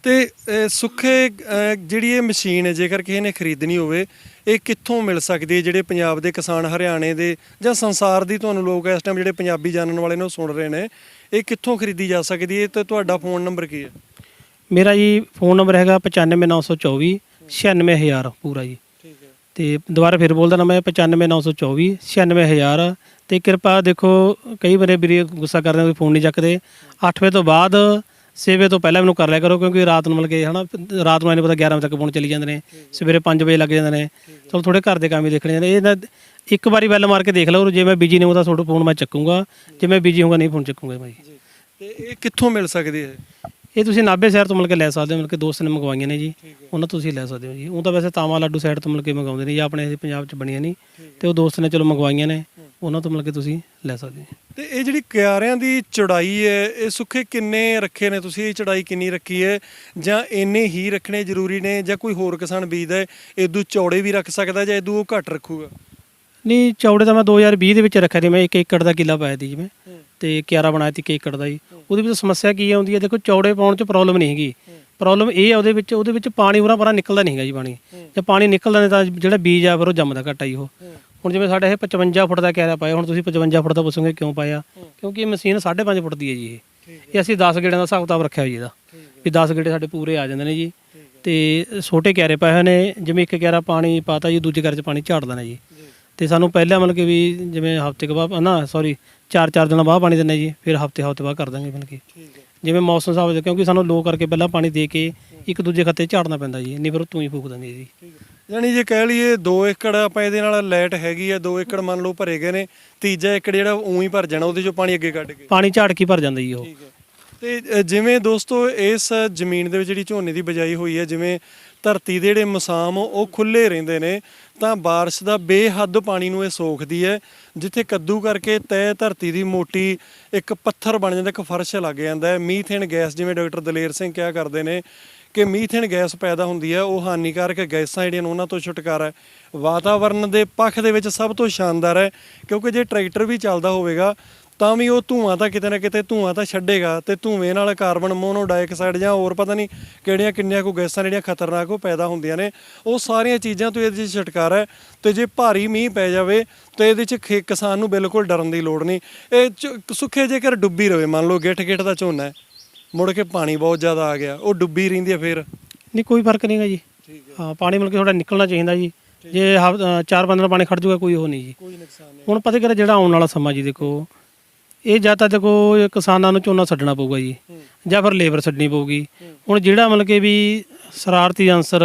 ਤੇ ਸੁੱਖੇ ਜਿਹੜੀ ਇਹ ਮਸ਼ੀਨ ਹੈ ਜੇਕਰ ਕਿਸੇ ਨੇ ਖਰੀਦਣੀ ਹੋਵੇ ਇਹ ਕਿੱਥੋਂ ਮਿਲ ਸਕਦੀ ਹੈ? ਜਿਹੜੇ ਪੰਜਾਬ ਦੇ ਕਿਸਾਨ, ਹਰਿਆਣੇ ਦੇ ਜਾਂ ਸੰਸਾਰ ਦੀ ਤੁਹਾਨੂੰ ਲੋਕ ਇਸ ਟਾਈਮ ਜਿਹੜੇ ਪੰਜਾਬੀ ਜਾਣਨ ਵਾਲੇ ਨੇ ਉਹ ਸੁਣ ਰਹੇ ਨੇ, ਇਹ ਕਿੱਥੋਂ ਖਰੀਦੀ ਜਾ ਸਕਦੀ ਹੈ ਤੇ ਤੁਹਾਡਾ ਫੋਨ ਨੰਬਰ ਕੀ ਹੈ? ਮੇਰਾ ਜੀ ਫੋਨ ਨੰਬਰ ਹੈਗਾ 95924 96000 ਪੂਰਾ ਜੀ। ਠੀਕ ਹੈ। ਤੇ ਦੁਬਾਰਾ ਫਿਰ ਬੋਲਦਾ ਨਾ, ਮੈਂ 95924 96000। ਤੇ ਕਿਰਪਾ ਦੇਖੋ, ਕਈ ਵਾਰੇ ਵੀਰੇ ਗੁੱਸਾ ਕਰਦੇ ਨੇ, ਫੋਨ ਨਹੀਂ ਚੱਕਦੇ। 8 ਵਜੇ ਤੋਂ ਬਾਅਦ 6 ਵਜੇ ਤੋਂ ਪਹਿਲਾਂ ਮੈਨੂੰ ਕਰ ਲਿਆ ਕਰੋ, ਕਿਉਂਕਿ ਰਾਤ ਨੂੰ ਮਤਲਬ ਕਿ ਹਨਾ, ਰਾਤ ਨੂੰ ਇਹਨੇ ਪਤਾ 11 ਵਜੇ ਤੱਕ ਫੋਨ ਚਲੀ ਜਾਂਦੇ ਨੇ, ਸਵੇਰੇ 5 ਵਜੇ ਲੱਗ ਜਾਂਦੇ ਨੇ। ਚਲੋ ਥੋੜੇ ਘਰ ਦੇ ਕੰਮ ਹੀ ਦੇਖਣੇ ਨੇ, ਇਹ ਨਾ ਇੱਕ ਵਾਰੀ ਬੈਲ ਮਾਰ ਕੇ ਦੇਖ ਲਓ, ਜੇ ਮੈਂ ਬਿਜੀ ਨਹੀਂ ਹੁੰਦਾ ਤੁਹਾਡਾ ਫੋਨ ਮੈਂ ਚੱਕੂੰਗਾ, ਜੇ ਮੈਂ ਬਿਜੀ ਹੋਊਗਾ ਨਹੀਂ ਫੋਨ ਚੱਕੂੰਗਾ ਮੈਂ ਜੀ। ਤੇ ਇਹ ਕਿੱਥੋਂ ਮਿਲ ਸਕਦੀ ਹੈ? ਇਹ ਤੁਸੀਂ ਨਾਭੇ ਸ਼ਹਿਰ ਤੋਂ ਮਿਲ ਕੇ ਲੈ ਸਕਦੇ ਹੋ, ਮਿਲ ਕੇ ਦੋਸਤ ਨੇ ਮੰਗਵਾਈਆਂ ਨੇ ਜੀ, ਉਹਨਾਂ ਤੋਂ ਤੁਸੀਂ ਲੈ ਸਕਦੇ ਹੋ ਜੀ। ਉਹ ਤਾਂ ਵੈਸੇ ਤਾਵਾ ਲਾਡੂ ਸਾਈਡ ਤੋਂ ਮਿਲ ਕੇ ਮੰਗਵਾਉਂਦੇ ਨੇ, ਜਾਂ ਆਪਣੇ ਪੰਜਾਬ 'ਚ ਬਣੀਆਂ ਨਹੀਂ, ਤੇ ਉਹ ਦੋਸਤ ਨੇ ਚਲੋ ਮੰਗਵਾਈਆਂ ਨੇ, ਉਹਨਾਂ ਤੋਂ ਮਿਲ ਕੇ ਤੁਸੀਂ ਲੈ ਸਕਦੇ ਹੋ। ਤੇ ਇਹ ਜਿਹੜੀ ਕਿਆਰਿਆਂ ਦੀ ਚੌੜਾਈ ਹੈ, ਇਹ ਸੁੱਖੇ ਕਿੰਨੇ ਰੱਖੇ ਨੇ ਤੁਸੀਂ? ਇਹ ਚੌੜਾਈ ਕਿੰਨੀ ਰੱਖੀ ਹੈ, ਜਾਂ ਇੰਨੇ ਹੀ ਰੱਖਣੇ ਜ਼ਰੂਰੀ ਨੇ, ਜਾਂ ਕੋਈ ਹੋਰ ਕਿਸਾਨ ਬੀਜਦਾ ਇਦੋਂ ਚੌੜੇ ਵੀ ਰੱਖ ਸਕਦਾ ਜਾਂ ਇਦੋਂ ਉਹ ਘੱਟ ਰੱਖੂਗਾ? ਨਹੀਂ, ਚੌੜੇ ਤਾਂ ਮੈਂ 2020 ਦੇ ਵਿੱਚ ਰੱਖਿਆ ਸੀ, ਮੈਂ 1 ਏਕੜ ਦਾ ਕਿੱਲਾ ਪਾਇਆ ਸੀ ਜਿਵੇਂ, ਤੇ ਕਿਆਰਾ ਬਣਾਇਆ ਸੀ 1 ਏਕੜ ਦਾ ਜੀ। ਉਹਦੇ ਵਿੱਚ ਸਮੱਸਿਆ ਕੀ ਆਉਂਦੀ ਹੈ? ਦੇਖੋ, ਚੌੜੇ ਪਾਉਣ 'ਚ ਪ੍ਰੋਬਲਮ ਨਹੀਂ ਹੈਗੀ, ਪ੍ਰੋਬਲਮ ਇਹ ਆ ਉਹਦੇ ਵਿੱਚ ਪਾਣੀ ਉਰਾਂ ਪਰਾਂ ਨਿਕਲਦਾ ਨਹੀਂ ਹੈਗਾ ਜੀ। ਪਾਣੀ ਜੇ ਪਾਣੀ ਨਿਕਲਦਾ ਨਹੀਂ ਤਾਂ ਜਿਹੜਾ ਬੀਜ ਆ ਫਿਰ ਉਹ ਜੰਮਦਾ ਘੱਟ ਆ ਜੀ। ਉਹ ਹੁਣ ਜਿਵੇਂ ਸਾਡਾ ਇਹ 55 ਫੁੱਟ ਦਾ ਕਿਆਰਾ ਪਾਇਆ, ਹੁਣ ਤੁਸੀਂ 55 ਫੁੱਟ ਦਾ ਪੁੱਛੋਗੇ ਕਿਉਂ ਪਾਇਆ? ਕਿਉਂਕਿ ਇਹ ਮਸ਼ੀਨ 5.5 ਫੁੱਟ ਦੀ ਹੈ ਜੀ। ਇਹ ਅਸੀਂ 10 ਗੇੜਿਆਂ ਦਾ ਹਿਸਾਬ ਕਿਤਾਬ ਰੱਖਿਆ ਹੋਇਆ ਜੀ ਇਹਦਾ, ਵੀ 10 ਗੇੜੇ ਸਾਡੇ ਪੂਰੇ ਆ ਜਾਂਦੇ ਨੇ ਜੀ। ਤੇ ਛੋਟੇ ਕਿਆਰੇ ਪਾਏ ਹੋਏ ਨੇ, ਜਿਵੇਂ ਇੱਕ ਕਿਆਰਾ ਪਾਣੀ ਪਾਤਾ ਜੀ, ਦੂਜੇ ਕਿਆਰੇ 'ਚ ਪਾਣੀ ਝਾੜ ਦੇਣਾ ਜੀ। ਤੇ ਸਾਨੂੰ ਪਹਿਲਾਂ ਮਤਲਬ ਕਿ ਵੀ ਜਿਵੇਂ ਹਫ਼ਤੇ ਕੁ ਬਾਅਦ ਨਾ, ਸੌਰੀ 4 ਦਿਨਾਂ ਬਾਅਦ ਪਾਣੀ ਦਿੰਦੇ ਜੀ, ਫਿਰ ਹਫ਼ਤੇ ਬਾਅਦ ਕਰ ਦਾਂਗੇ ਮਤਲਬ ਕਿ ਜਿਵੇਂ ਮੌਸਮ ਹਿਸਾਬ ਨਾਲ, ਕਿਉਂਕਿ ਸਾਨੂੰ ਲੋ ਕਰਕੇ ਪਹਿਲਾਂ ਪਾਣੀ ਦੇ ਕੇ ਇੱਕ ਦੂਜੇ ਖੱਤੇ ਝਾੜਨਾ ਪੈਂਦਾ ਜੀ, ਨਹੀਂ ਫਿਰ ਤੂੰ ਹੀ ਫੂਕ ਦਿੰਦੀ ਜੀ। ਯਾਨੀ ਜੇ ਕਹਿ ਲਈਏ 2 ਏਕੜ ਆਪਾਂ ਇਹਦੇ ਨਾਲ ਲਾਈਟ ਹੈਗੀ ਹੈ, 2 ਏਕੜ ਮੰਨ ਲਓ ਭਰੇ ਗਏ ਨੇ, ਤੀਜਾ ਏਕੜ ਜਿਹੜਾ ਊਂ ਹੀ ਭਰ ਜਾਣਾ, ਉਹਦੇ 'ਚੋਂ ਪਾਣੀ ਅੱਗੇ ਕੱਢ ਕੇ ਪਾਣੀ ਝਾੜ ਕੇ ਭਰ ਜਾਂਦਾ ਜੀ ਉਹ। ਤੇ ਜਿਵੇਂ ਦੋਸਤੋ ਇਸ ਜ਼ਮੀਨ ਦੇ ਵਿੱਚ ਜਿਹੜੀ ਝੋਨੇ ਦੀ ਬਿਜਾਈ ਹੋਈ ਹੈ, ਜਿਵੇਂ ਧਰਤੀ ਦੇ ਜਿਹੜੇ ਮਸਾਮ ਉਹ ਖੁੱਲੇ ਰਹਿੰਦੇ ਨੇ, ਤਾਂ ਬਾਰਿਸ਼ ਦਾ ਬੇਹੱਦ ਪਾਣੀ ਨੂੰ ਇਹ ਸੋਖਦੀ ਹੈ। ਜਿੱਥੇ ਕੱਦੂ ਕਰਕੇ ਤੈ ਧਰਤੀ ਦੀ ਮੋਟੀ ਇੱਕ ਪੱਥਰ ਬਣ ਜਾਂਦਾ, ਇੱਕ ਫਰਸ਼ ਲੱਗ ਜਾਂਦਾ ਹੈ। ਮੀਥੇਨ ਗੈਸ, ਜਿਵੇਂ ਡਾਕਟਰ ਦਲੇਰ ਸਿੰਘ ਕਿਹਾ ਕਰਦੇ ਨੇ ਕਿ ਮੀਥੇਨ ਗੈਸ ਪੈਦਾ ਹੁੰਦੀ ਹੈ, ਉਹ ਹਾਨੀਕਾਰਕ ਗੈਸਾਂ ਜਿਹੜੀਆਂ ਨੇ ਉਹਨਾਂ ਤੋਂ ਛੁਟਕਾਰਾ ਹੈ। ਵਾਤਾਵਰਨ ਦੇ ਪੱਖ ਦੇ ਵਿੱਚ ਸਭ ਤੋਂ ਸ਼ਾਨਦਾਰ ਹੈ, ਕਿਉਂਕਿ ਜੇ ਟਰੈਕਟਰ ਵੀ ਚੱਲਦਾ ਹੋਵੇਗਾ ਤਾਂ ਵੀ ਉਹ ਧੂਆਂ ਤਾਂ ਕਿਤੇ ਨਾ ਕਿਤੇ ਧੂਆਂ ਤਾਂ ਛੱਡੇਗਾ, ਤੇ ਧੂਏ ਨਾਲ ਕਾਰਬਨ ਮੋਨੋਡਾਈਆਕਸਾਈਡ ਜਾਂ ਹੋਰ ਪਤਾ ਨਹੀਂ ਕਿੰਨੀਆਂ ਕੋ ਗੈਸਾਂ ਜਿਹੜੀਆਂ ਖਤਰਨਾਕ ਉਹ ਪੈਦਾ ਹੁੰਦੀਆਂ ਨੇ, ਉਹ ਸਾਰੀਆਂ ਚੀਜ਼ਾਂ ਤੋਂ ਇਹਦੇ 'ਚ ਛੁਟਕਾਰਾ ਹੈ। ਤੇ ਜੇ ਭਾਰੀ ਮੀਂਹ ਪੈ ਜਾਵੇ ਤਾਂ ਇਹਦੇ 'ਚ ਕਿਸਾਨ ਨੂੰ ਬਿਲਕੁਲ ਡਰਨ ਦੀ ਲੋੜ ਨਹੀਂ। ਇਹ ਸੁੱਖੇ ਜੇਕਰ ਡੁੱਬੀ ਰਵੇ, ਮੰਨ ਲਓ ਗਿੱਠ ਦਾ ਝੋਨਾ ਹੈ, ਮੁੜ ਕੇ ਪਾਣੀ ਬਹੁਤ ਜ਼ਿਆਦਾ ਆ ਗਿਆ, ਉਹ ਡੁੱਬੀ ਰਹਿੰਦੀ ਹੈ, ਫਿਰ ਨਹੀਂ ਕੋਈ ਫਰਕ ਨਹੀਂਗਾ ਜੀ। ਹਾਂ, ਪਾਣੀ ਮਿਲ ਕੇ ਥੋੜਾ ਨਿਕਲਣਾ ਚਾਹੀਦਾ ਜੀ। ਜੇ 4-5 ਦਿਨ ਪਾਣੀ ਖੜ ਜਾਊਗਾ ਕੋਈ ਉਹ ਨਹੀਂ ਜੀ, ਕੋਈ ਨੁਕਸਾਨ ਨਹੀਂ। ਹੁਣ ਪਤਾ ਕਰ ਜਿਹੜਾ ਆਉਣ ਵਾਲਾ ਸਮਾਂ ਜੀ, ਦੇਖੋ ਇਹ ਜਾਂ ਤਾਂ ਦੇਖੋ ਕਿਸਾਨਾਂ ਨੂੰ ਝੋਨਾ ਛੱਡਣਾ ਪਊਗਾ ਜੀ, ਜਾਂ ਫਿਰ ਲੇਬਰ ਛੱਡਣੀ ਪਊਗੀ। ਹੁਣ ਜਿਹੜਾ ਮਤਲਬ ਕਿ ਵੀ ਸ਼ਰਾਰਤੀ ਅਨਸਰ,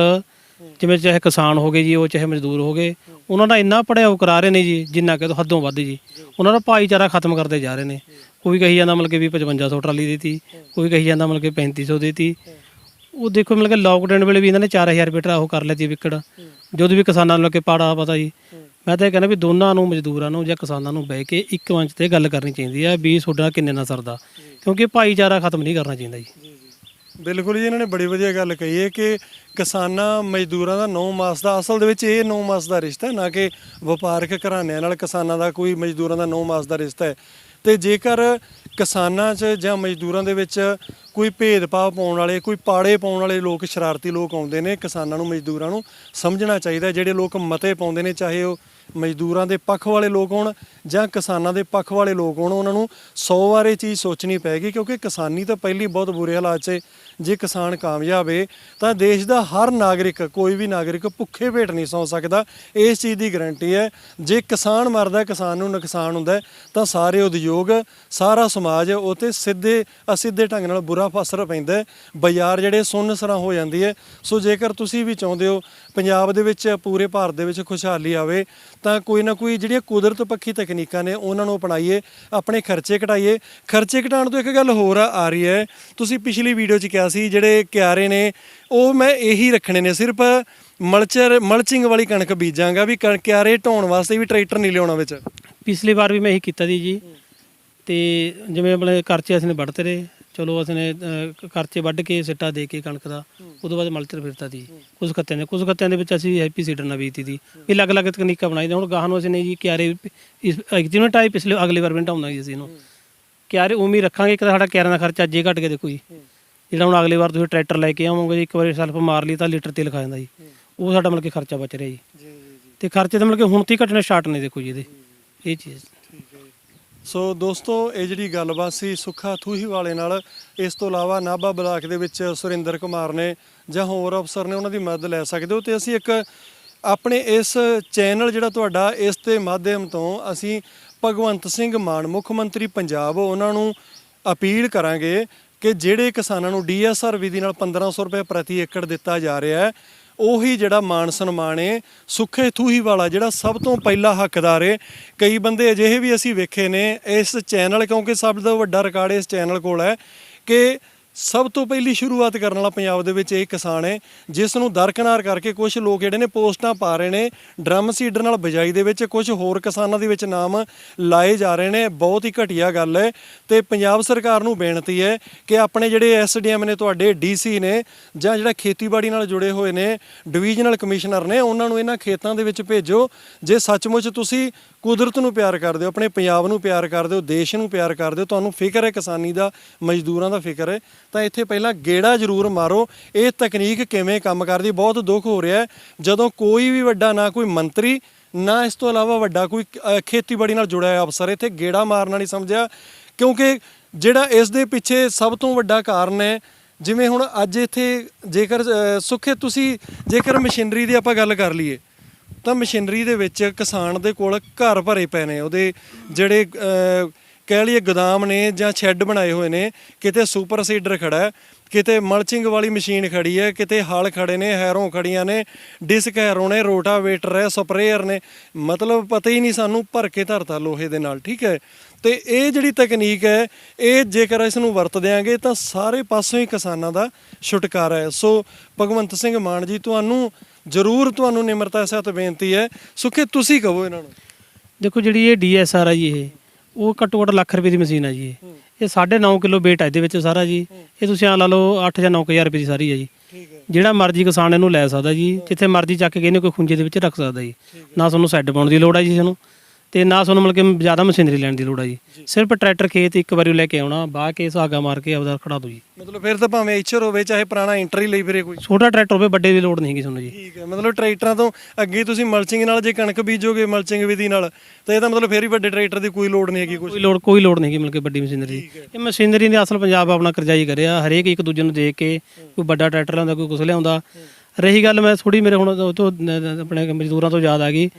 ਜਿਵੇਂ ਚਾਹੇ ਕਿਸਾਨ ਹੋ ਗਏ ਜੀ, ਉਹ ਚਾਹੇ ਮਜ਼ਦੂਰ ਹੋ ਗਏ, ਉਹਨਾਂ ਦਾ ਇੰਨਾ ਪੜਿਆਓ ਕਰਾ ਰਹੇ ਨੇ ਜੀ, ਜਿੰਨਾ ਕਿ ਹੱਦੋਂ ਵੱਧ ਜੀ। ਉਹਨਾਂ ਦਾ ਭਾਈਚਾਰਾ ਖਤਮ ਕਰਦੇ ਜਾ ਰਹੇ ਨੇ। ਕੋਈ ਕਹੀ ਜਾਂਦਾ ਮਤਲਬ ਕਿ ਵੀ 5500 ਟਰਾਲੀ ਦੇਤੀ, ਕੋਈ ਕਹੀ ਜਾਂਦਾ ਮਤਲਬ ਕਿ 3500 ਦੇਤੀ। ਉਹ ਦੇਖੋ ਮਤਲਬ ਕਿ ਲੋਕਡਾਊਨ ਵੇਲੇ ਵੀ ਇਹਨਾਂ ਨੇ 4000 ਰੁਪਏ ਉਹ ਕਰ ਲਿਆ ਸੀ ਵਿਕੜ, ਜਦੋਂ ਵੀ ਕਿਸਾਨਾਂ ਨੂੰ ਲੱਗੇ ਪਾੜਾ ਪਤਾ ਜੀ। ਮੈਂ ਤਾਂ ਇਹ ਕਹਿੰਦਾ ਵੀ ਦੋਨਾਂ ਨੂੰ, ਮਜ਼ਦੂਰਾਂ ਨੂੰ ਜਾਂ ਕਿਸਾਨਾਂ ਨੂੰ ਬਹਿ ਕੇ ਇੱਕ ਮੰਚ ਤੇ ਗੱਲ ਕਰਨੀ ਚਾਹੀਦੀ ਹੈ ਵੀ ਤੁਹਾਡਾ ਕਿੰਨੇ ਨਾਲ ਸਰਦਾ, ਕਿਉਂਕਿ ਭਾਈਚਾਰਾ ਖਤਮ ਨਹੀਂ ਕਰਨਾ ਚਾਹੀਦਾ ਜੀ। ਬਿਲਕੁਲ ਜੀ, ਇਹਨਾਂ ਨੇ ਬੜੀ ਵਧੀਆ ਗੱਲ ਕਹੀ ਹੈ ਕਿ ਕਿਸਾਨਾਂ ਮਜ਼ਦੂਰਾਂ ਦਾ 9 ਮਾਸ ਦਾ, ਅਸਲ ਦੇ ਵਿੱਚ ਇਹ 9 ਮਾਸ ਦਾ ਰਿਸ਼ਤਾ ਹੈ, ਨਾ ਕਿ ਵਪਾਰਕ ਘਰਾਣਿਆਂ ਨਾਲ ਕਿਸਾਨਾਂ ਦਾ ਕੋਈ ਮਜ਼ਦੂਰਾਂ ਦਾ 9 ਮਾਸ ਦਾ ਰਿਸ਼ਤਾ ਹੈ। ਤੇ ਜੇਕਰ ਕਿਸਾਨਾਂ 'ਚ ਜਾਂ ਮਜ਼ਦੂਰਾਂ ਦੇ ਵਿੱਚ ਕੋਈ ਭੇਦਭਾਵ ਪਾਉਣ ਵਾਲੇ, ਕੋਈ ਪਾੜੇ ਪਾਉਣ ਵਾਲੇ ਲੋਕ, ਸ਼ਰਾਰਤੀ ਲੋਕ ਆਉਂਦੇ ਨੇ, ਕਿਸਾਨਾਂ ਨੂੰ, ਮਜ਼ਦੂਰਾਂ ਨੂੰ ਸਮਝਣਾ ਚਾਹੀਦਾ। ਜਿਹੜੇ ਲੋਕ ਮਤੇ ਪਾਉਂਦੇ ਨੇ, ਚਾਹੇ ਉਹ ਮਜ਼ਦੂਰਾਂ ਦੇ ਪੱਖ ਵਾਲੇ ਲੋਕ ਹੋਣ ਜਾਂ ਕਿਸਾਨਾਂ ਦੇ ਪੱਖ ਵਾਲੇ ਲੋਕ ਹੋਣ, ਉਹਨਾਂ ਨੂੰ 100 ਵਾਰ ਇਹ ਚੀਜ਼ ਸੋਚਣੀ ਪੈਗੀ, ਕਿਉਂਕਿ ਕਿਸਾਨੀ ਤਾਂ ਪਹਿਲੀ ਬਹੁਤ ਬੁਰੇ ਹਾਲਾਤ 'ਚ, ਜੇ ਕਿਸਾਨ ਕਾਮਯਾਬ ਹੈ ਤਾਂ ਦੇਸ਼ ਦਾ ਹਰ ਨਾਗਰਿਕ, ਕੋਈ ਵੀ ਨਾਗਰਿਕ ਭੁੱਖੇ ਪੇਟ ਨਹੀਂ ਸੌਂ ਸਕਦਾ। ਇਸ ਚੀਜ਼ ਦੀ ਗਰੰਟੀ ਹੈ। ਜੇ ਕਿਸਾਨ ਮਰਦਾ, ਕਿਸਾਨ ਨੂੰ ਨੁਕਸਾਨ ਹੁੰਦਾ, ਤਾਂ ਸਾਰੇ ਉਦਯੋਗ, ਸਾਰਾ ਸਮਾਜ ਉਹ 'ਤੇ ਸਿੱਧੇ ਅਸਿੱਧੇ ਢੰਗ ਨਾਲ ਬੁਰਾ ਅਸਰ ਪੈਂਦਾ। ਬਾਜ਼ਾਰ ਜਿਹੜੇ ਸੁੰਨ ਸਰਾਂ ਹੋ ਜਾਂਦੀ ਹੈ। ਸੋ ਜੇਕਰ ਤੁਸੀਂ ਵੀ ਚਾਹੁੰਦੇ ਹੋ ਪੰਜਾਬ ਦੇ ਵਿੱਚ, ਪੂਰੇ ਭਾਰਤ ਦੇ ਵਿੱਚ ਖੁਸ਼ਹਾਲੀ ਆਵੇ, ਤਾਂ ਕੋਈ ਨਾ ਕੋਈ ਜਿਹੜੀਆਂ ਕੁਦਰਤ ਪੱਖੀ ਤਕਨੀਕਾਂ ਨੇ ਉਹਨਾਂ ਨੂੰ ਅਪਣਾਈਏ, ਆਪਣੇ ਖਰਚੇ ਘਟਾਈਏ। ਖਰਚੇ ਘਟਾਉਣ ਤੋਂ ਇੱਕ ਗੱਲ ਹੋਰ ਆ ਰਹੀ ਹੈ, ਤੁਸੀਂ ਪਿਛਲੀ ਵੀਡੀਓ 'ਚ ਕਿਹਾ ਸੀ ਜਿਹੜੇ ਕਿਆਰੇ ਨੇ ਉਹ ਮੈਂ ਇਹੀ ਰੱਖਣੇ ਨੇ, ਸਿਰਫ ਮਲਚਿੰਗ ਵਾਲੀ ਕਣਕ ਬੀਜਾਂਗਾ, ਵੀ ਕਿਆਰੇ ਢਾਉਣ ਵਾਸਤੇ ਵੀ ਟਰੈਕਟਰ ਨਹੀਂ ਲਿਆਉਣਾ ਵਿੱਚ। ਪਿਛਲੀ ਵਾਰ ਵੀ ਮੈਂ ਇਹੀ ਕੀਤਾ ਸੀ ਜੀ। ਤੇ ਜਿਵੇਂ ਆਪਣੇ ਖਰਚੇ ਅਸੀਂ ਵੱਢਦੇ ਰਹੇ, ਚਲੋ ਅਸੀਂ ਖਰਚੇ ਵੱਢ ਕੇ ਸਿੱਟਾ ਦੇ ਕੇ ਕਣਕ ਦਾ ਉਦੋਂ ਬਾਅਦ ਮਲਚਰ ਫਿਰਤਾ ਸੀ ਕੁਝ ਖੱਤਿਆਂ ਦੇ ਵਿੱਚ ਅਸੀਂ ਹੈਪੀ ਸੀਡਰ ਨਾਲ ਬੀਜਤੀ ਸੀ ਇਹ ਅਲੱਗ-ਅਲੱਗ ਤਕਨੀਕਾਂ ਬਣਾਈ ਦੀਆਂ ਹੁਣ ਗਾਹਾਂ ਨੂੰ ਅਸੀਂ ਨੇ ਜੀ ਕਿਆਰੇ ਜਿਹਨੂੰ ਟਾਈ ਪਿਛਲੇ ਅਗਲੇ ਵਾਰ ਵੀ ਢਾਉਂਦਾ ਜੀ ਅਸੀਂ ਇਹਨੂੰ ਕਿਆਰੇ ਉਵੇਂ ਹੀ ਰੱਖਾਂਗੇ। ਇੱਕ ਤਾਂ ਸਾਡਾ ਕਿਆਰਿਆਂ ਦਾ ਖਰਚਾ ਅੱਜੇ ਘਟ ਗਿਆ ਦੇਖੋ ਜੀ, ਜਿਹੜਾ ਹੁਣ ਅਗਲੇ ਵਾਰ ਤੁਸੀਂ ਟਰੈਕਟਰ ਲੈ ਕੇ ਆਵੋਗੇ ਜੀ ਇੱਕ ਵਾਰੀ ਸੈਲਫ ਮਾਰ ਲਈ ਤਾਂ ਲੀਟਰ ਤੇਲ ਖਾ ਜਾਂਦਾ ਜੀ, ਉਹ ਸਾਡਾ ਮਤਲਬ ਕਿ ਖਰਚਾ ਬਚ ਰਿਹਾ ਜੀ। ਤੇ ਖਰਚੇ ਤਾਂ ਮਤਲਬ ਕਿ ਹੁਣ ਤੋਂ ਹੀ ਘਟਣੇ ਸਟਾਰਟ ਨੇ ਦੇਖੋ ਜੀ ਇਹਦੇ ਇਹ ਚੀਜ਼। ਸੋ ਦੋਸਤੋ ਇਹ ਜਿਹੜੀ ਗੱਲਬਾਤ ਸੀ ਸੁੱਖਾ ਥੂਹੀ ਵਾਲੇ ਨਾਲ, ਇਸ ਤੋਂ ਇਲਾਵਾ ਨਾਭਾ ਬਲਾਕ ਦੇ ਵਿੱਚ ਸੁਰਿੰਦਰ ਕੁਮਾਰ ਨੇ ਜਾਂ ਹੋਰ ਅਫਸਰ ਨੇ, ਉਹਨਾਂ ਦੀ ਮਦਦ ਲੈ ਸਕਦੇ ਹੋ। ਤੇ ਅਸੀਂ ਇੱਕ ਆਪਣੇ ਇਸ ਚੈਨਲ ਜਿਹੜਾ ਤੁਹਾਡਾ ਇਸ ਦੇ ਮਾਧਿਅਮ ਤੋਂ ਅਸੀਂ ਭਗਵੰਤ ਸਿੰਘ ਮਾਨ ਮੁੱਖ ਮੰਤਰੀ ਪੰਜਾਬ ਉਹਨਾਂ ਨੂੰ ਅਪੀਲ ਕਰਾਂਗੇ ਕਿ ਜਿਹੜੇ ਕਿਸਾਨਾਂ ਨੂੰ DSR ਵਿਧੀ ਨਾਲ 1500 ਰੁਪਏ ਪ੍ਰਤੀ ਏਕੜ ਦਿੱਤਾ ਜਾ ਰਿਹਾ ਹੈ, ਉਹੀ ਜਿਹੜਾ ਮਾਨ ਸਨਮਾਨ ਹੈ ਸੁੱਖੇ ਥੂਹੀ ਵਾਲਾ ਜਿਹੜਾ ਸਭ ਤੋਂ ਪਹਿਲਾ ਹੱਕਦਾਰ ਹੈ। ਕਈ ਬੰਦੇ ਅਜਿਹੇ ਵੀ ਅਸੀਂ ਵੇਖੇ ਨੇ ਇਸ ਚੈਨਲ, ਕਿਉਂਕਿ ਸਭ ਤੋਂ ਵੱਡਾ ਰਿਕਾਰਡ ਇਸ ਚੈਨਲ ਕੋਲ ਹੈ ਕਿ ਸਭ ਤੋਂ ਪਹਿਲੀ ਸ਼ੁਰੂਆਤ ਕਰਨ ਵਾਲਾ ਪੰਜਾਬ ਦੇ ਵਿੱਚ ਇਹ ਕਿਸਾਨ ਹੈ, ਜਿਸ ਨੂੰ ਦਰਕਨਾਰ ਕਰਕੇ ਕੁਝ ਲੋਕ ਜਿਹੜੇ ਨੇ ਪੋਸਟਾਂ ਪਾ ਰਹੇ ਨੇ ਡਰਮ ਸੀਡਰ ਨਾਲ ਬਿਜਾਈ ਦੇ ਵਿੱਚ, ਕੁਝ ਹੋਰ ਕਿਸਾਨਾਂ ਦੇ ਵਿੱਚ ਨਾਮ ਲਾਏ ਜਾ ਰਹੇ ਨੇ। ਬਹੁਤ ਹੀ ਘਟੀਆ ਗੱਲ ਹੈ। ਤੇ ਪੰਜਾਬ ਸਰਕਾਰ ਨੂੰ ਬੇਨਤੀ ਹੈ ਕਿ ਆਪਣੇ ਜਿਹੜੇ SDM ਨੇ, ਤੁਹਾਡੇ DC ਨੇ, ਜਾਂ ਜਿਹੜਾ ਖੇਤੀਬਾੜੀ ਨਾਲ ਜੁੜੇ ਹੋਏ ਨੇ ਡਿਵੀਜ਼ਨਲ ਕਮਿਸ਼ਨਰ ਨੇ, ਉਹਨਾਂ ਨੂੰ ਇਹਨਾਂ ਖੇਤਾਂ ਦੇ ਵਿੱਚ ਭੇਜੋ। ਜੇ ਸੱਚਮੁੱਚ ਤੁਸੀਂ ਕੁਦਰਤ ਨੂੰ ਪਿਆਰ ਕਰਦੇ ਹੋ, ਆਪਣੇ ਪੰਜਾਬ ਨੂੰ ਪਿਆਰ ਕਰਦੇ ਹੋ, ਦੇਸ਼ ਨੂੰ ਪਿਆਰ ਕਰਦੇ ਹੋ, ਤੁਹਾਨੂੰ ਫਿਕਰ ਹੈ ਕਿਸਾਨੀ ਦਾ, ਮਜ਼ਦੂਰਾਂ ਦਾ ਫਿਕਰ ਹੈ, ਤਾਂ ਇੱਥੇ ਪਹਿਲਾਂ ਗੇੜਾ ਜ਼ਰੂਰ ਮਾਰੋ ਇਹ ਤਕਨੀਕ ਕਿਵੇਂ ਕੰਮ ਕਰਦੀ। ਬਹੁਤ ਦੁੱਖ ਹੋ ਰਿਹਾ ਜਦੋਂ ਕੋਈ ਵੀ ਵੱਡਾ, ਨਾ ਕੋਈ ਮੰਤਰੀ, ਨਾ ਇਸ ਤੋਂ ਇਲਾਵਾ ਵੱਡਾ ਕੋਈ ਖੇਤੀਬਾੜੀ ਨਾਲ ਜੁੜਿਆ ਹੋਇਆ ਅਫਸਰ ਇੱਥੇ ਗੇੜਾ ਮਾਰਨਾ ਨਹੀਂ ਸਮਝਿਆ। ਕਿਉਂਕਿ ਜਿਹੜਾ ਇਸ ਦੇ ਪਿੱਛੇ ਸਭ ਤੋਂ ਵੱਡਾ ਕਾਰਨ ਹੈ, ਜਿਵੇਂ ਹੁਣ ਅੱਜ ਇੱਥੇ ਜੇਕਰ ਸੁੱਖੇ ਤੁਸੀਂ ਜੇਕਰ ਮਸ਼ੀਨਰੀ ਦੀ ਆਪਾਂ ਗੱਲ ਕਰ ਲਈਏ ਤਾਂ ਮਸ਼ੀਨਰੀ ਦੇ ਵਿੱਚ ਕਿਸਾਨ ਦੇ ਕੋਲ ਘਰ ਭਰੇ ਪਏ ਨੇ, ਉਹਦੇ ਜਿਹੜੇ ਕਹਿ ਲਈਏ ਗੋਦਾਮ ਨੇ ਜਾਂ ਸ਼ੈੱਡ ਬਣਾਏ ਹੋਏ ਨੇ। ਕਿਤੇ ਸੁਪਰ ਸੀਡਰ ਖੜਾ ਹੈ, ਕਿਤੇ ਮਲਚਿੰਗ ਵਾਲੀ ਮਸ਼ੀਨ ਖੜੀ ਹੈ, ਕਿਤੇ ਹਲ ਖੜੇ ਨੇ, ਹੈਰੋਂ ਖੜੀਆਂ ਨੇ, ਡਿਸਕ ਹੈਰੋਂ ਨੇ, ਰੋਟਾਵੇਟਰ ਹੈ, ਸਪਰੇਅਰ ਨੇ, ਮਤਲਬ ਪਤਾ ਹੀ ਨਹੀਂ ਸਾਨੂੰ, ਭਰ ਕੇ ਧਰਤਾ ਲੋਹੇ ਦੇ ਨਾਲ। ਠੀਕ ਹੈ, ਤੇ ਇਹ ਜਿਹੜੀ ਤਕਨੀਕ ਹੈ ਇਹ ਜੇਕਰ ਇਸ ਨੂੰ ਵਰਤ ਦਿਆਂਗੇ ਤਾਂ ਸਾਰੇ ਪਾਸੋਂ ਹੀ ਕਿਸਾਨਾਂ ਦਾ ਛੁਟਕਾਰਾ ਹੈ। ਸੋ ਭਗਵੰਤ ਸਿੰਘ ਮਾਨ ਜੀ ਤੁਹਾਨੂੰ ਜ਼ਰੂਰ, ਤੁਹਾਨੂੰ ਨਿਮਰਤਾ ਸਹਿਤ ਬੇਨਤੀ ਹੈ, ਸੁੱਖੇ ਤੁਸੀਂ ਕਹੋ ਇਹਨਾਂ ਨੂੰ। ਦੇਖੋ ਜਿਹੜੀ ਇਹ DSR ਆ ਜੀ, ਇਹ ਉਹ ਘੱਟੋ ਘੱਟ ਲੱਖ ਰੁਪਏ ਦੀ ਮਸ਼ੀਨ ਆ ਜੀ। ਇਹ 9.5 ਕਿਲੋ weight ਹੈ ਇਹਦੇ ਵਿੱਚ ਸਾਰਾ ਜੀ। ਇਹ ਤੁਸੀਂ ਆ ਲਾ ਲਓ 8 ਜਾਂ 9000 ਰੁਪਏ ਦੀ ਸਾਰੀ ਹੈ ਜੀ। ਜਿਹੜਾ ਮਰਜ਼ੀ ਕਿਸਾਨ ਇਹਨੂੰ ਲੈ ਸਕਦਾ ਜੀ, ਜਿੱਥੇ ਮਰਜ਼ੀ ਚੱਕ ਕੇ ਇਹਨੂੰ ਕੋਈ ਖੁੰਝੇ ਦੇ ਵਿੱਚ ਰੱਖ ਸਕਦਾ ਜੀ। ਨਾ ਤੁਹਾਨੂੰ ਸੈੱਡ ਪਾਉਣ ਦੀ ਲੋੜ ਹੈ ਜੀ ਤੁਹਾਨੂੰ, ਤੇ ਨਾ ਤੁਹਾਨੂੰ ਮਤਲਬ ਕਿ ਜ਼ਿਆਦਾ ਮਸ਼ੀਨਰੀ ਲੈਣ ਦੀ ਲੋੜ ਹੈ ਜੀ। ਸਿਰਫ ਟਰੈਕਟਰ ਖੇਤ ਇੱਕ ਵਾਰੀ ਲੈ ਕੇ ਆਉਣਾ, ਬਾਹ ਕੇ ਸੁਹਾਗਾ ਮਾਰ ਕੇ ਆਪਦਾ ਖੜਾ ਦੋ ਜੀ। ਮਤਲਬ ਫਿਰ ਤਾਂ ਭਾਵੇਂ ਐਚਰ ਹੋਵੇ, ਚਾਹੇ ਪੁਰਾਣਾ ਇੰਟਰੀ ਲਈ ਫਿਰੇ, ਕੋਈ ਛੋਟਾ ਟਰੈਕਟਰ ਹੋਵੇ, ਵੱਡੇ ਦੀ ਲੋੜ ਨਹੀਂ ਹੈਗੀ ਤੁਹਾਨੂੰ ਜੀ। ਠੀਕ ਹੈ, ਮਤਲਬ ਟਰੈਕਟਰਾਂ ਤੋਂ ਅੱਗੇ ਤੁਸੀਂ ਮਲਚਿੰਗ ਨਾਲ ਜੇ ਕਣਕ ਬੀਜੋਗੇ ਮਲਚਿੰਗ ਵਿਧੀ ਨਾਲ, ਤਾਂ ਇਹਦਾ ਮਤਲਬ ਫਿਰ ਹੀ ਵੱਡੇ ਟਰੈਕਟਰ ਦੀ ਕੋਈ ਲੋੜ ਨਹੀਂ ਹੈਗੀ। ਕੋਈ ਲੋੜ ਨਹੀਂ ਹੈਗੀ ਮਤਲਬ ਕਿ ਵੱਡੀ ਮਸ਼ੀਨਰੀ ਦੀ। ਇਹ ਮਸ਼ੀਨਰੀ ਦੇ ਅਸਲ ਪੰਜਾਬ ਆਪਣਾ ਕਰਜ਼ਾਈ ਕਰਿਆ, ਹਰੇਕ ਇੱਕ ਦੂਜੇ ਨੂੰ ਦੇਖ ਕੇ ਕੋਈ ਵੱਡਾ ਟਰੈਕਟਰ ਲਿਆਉਂਦਾ, ਕੋਈ ਕੁਛ ਲਿਆਉਂਦਾ। ਰਹੀ ਗੱਲ, ਮੈਂ ਥੋੜੀ ਮੇਰੇ ਹੁਣ ਉਹ ਤੋਂ ਆਪਣੇ ਮਜ਼ਦੂਰਾਂ ਤੋਂ ਯਾਦ ਆ ਗਈ।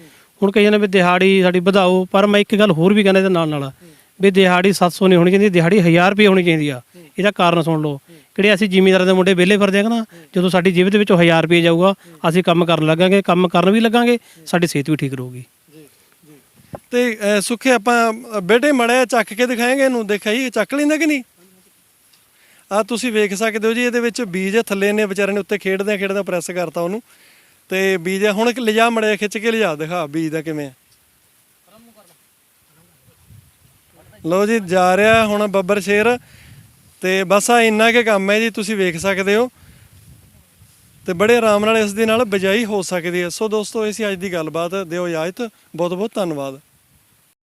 ਹੁਣ ਕਈਆਂ ਨੇ ਵੀ ਦਿਹਾੜੀ ਸਾਡੀ ਵਧਾਓ, ਪਰ ਮੈਂ ਇੱਕ ਗੱਲ ਹੋਰ ਵੀ ਕਹਿੰਦਾ ਇਹਦੇ ਨਾਲ ਵੀ ਦਿਹਾੜੀ 700 ਨਹੀਂ ਹੋਣੀ ਚਾਹੀਦੀ, ਦਿਹਾੜੀ 1000 ਰੁਪਏ ਹੋਣੀ ਚਾਹੀਦੀ ਆ। ਇਹਦਾ ਕਾਰਨ ਸੁਣ ਲਓ, ਕਿਹੜੇ ਅਸੀਂ ਜ਼ਿਮੀਂਦਾਰਾਂ ਦੇ ਮੁੰਡੇ ਵਿਹਲੇ ਫਿਰਦੇ ਆ ਨਾ, ਜਦੋਂ ਸਾਡੀ ਜੇਬ ਦੇ ਵਿੱਚੋਂ 1000 ਰੁਪਏ ਜਾਊਗਾ ਅਸੀਂ ਕੰਮ ਕਰਨ ਲੱਗਾਂਗੇ, ਕੰਮ ਕਰਨ ਵੀ ਲੱਗਾਂਗੇ, ਸਾਡੀ ਸਿਹਤ ਵੀ ਠੀਕ ਰਹੂਗੀ। ਤੇ ਸੁੱਖੇ ਆਪਾਂ ਬੇਟੇ ਮੜਿਆ ਚੱਕ ਕੇ ਦਿਖਾਏਂਗੇ ਇਹਨੂੰ, ਦਿਖਾਈ ਚੱਕ ਲੈਂਦਾ ਕਿ ਨਹੀਂ? ਆ ਤੁਸੀਂ ਵੇਖ ਸਕਦੇ ਹੋ ਜੀ, ਇਹਦੇ ਵਿੱਚ ਬੀਜ ਥੱਲੇ ਨੇ ਵਿਚਾਰੇ ਨੇ ਉੱਤੇ ਖੇਡਦਿਆਂ ਪ੍ਰੈਸ ਕਰਤਾ ਉਹਨੂੰ, ਤੇ ਬੀਜ ਹੁਣ ਲਿਜਾ ਮੜਿਆ ਖਿੱਚ ਕੇ ਲਿਜਾ, ਦਿਖਾ ਬੀਜ ਦਾ ਕਿਵੇਂ। ਲਓ ਜੀ ਜਾ ਰਿਹਾ ਹੁਣ ਬੱਬਰ ਸ਼ੇਰ, ਤੇ ਬਸ ਆ ਇੰਨਾ ਕੁ ਕੰਮ ਹੈ ਜੀ, ਤੁਸੀਂ ਵੇਖ ਸਕਦੇ ਹੋ, ਤੇ ਬੜੇ ਆਰਾਮ ਨਾਲ ਇਸ ਦੇ ਨਾਲ ਬਿਜਾਈ ਹੋ ਸਕਦੀ ਹੈ। ਸੋ ਦੋਸਤੋ ਇਹ ਸੀ ਅੱਜ ਦੀ ਗੱਲਬਾਤ, ਦਿਓ ਇਜਾਜ਼ਤ, ਬਹੁਤ ਬਹੁਤ ਧੰਨਵਾਦ।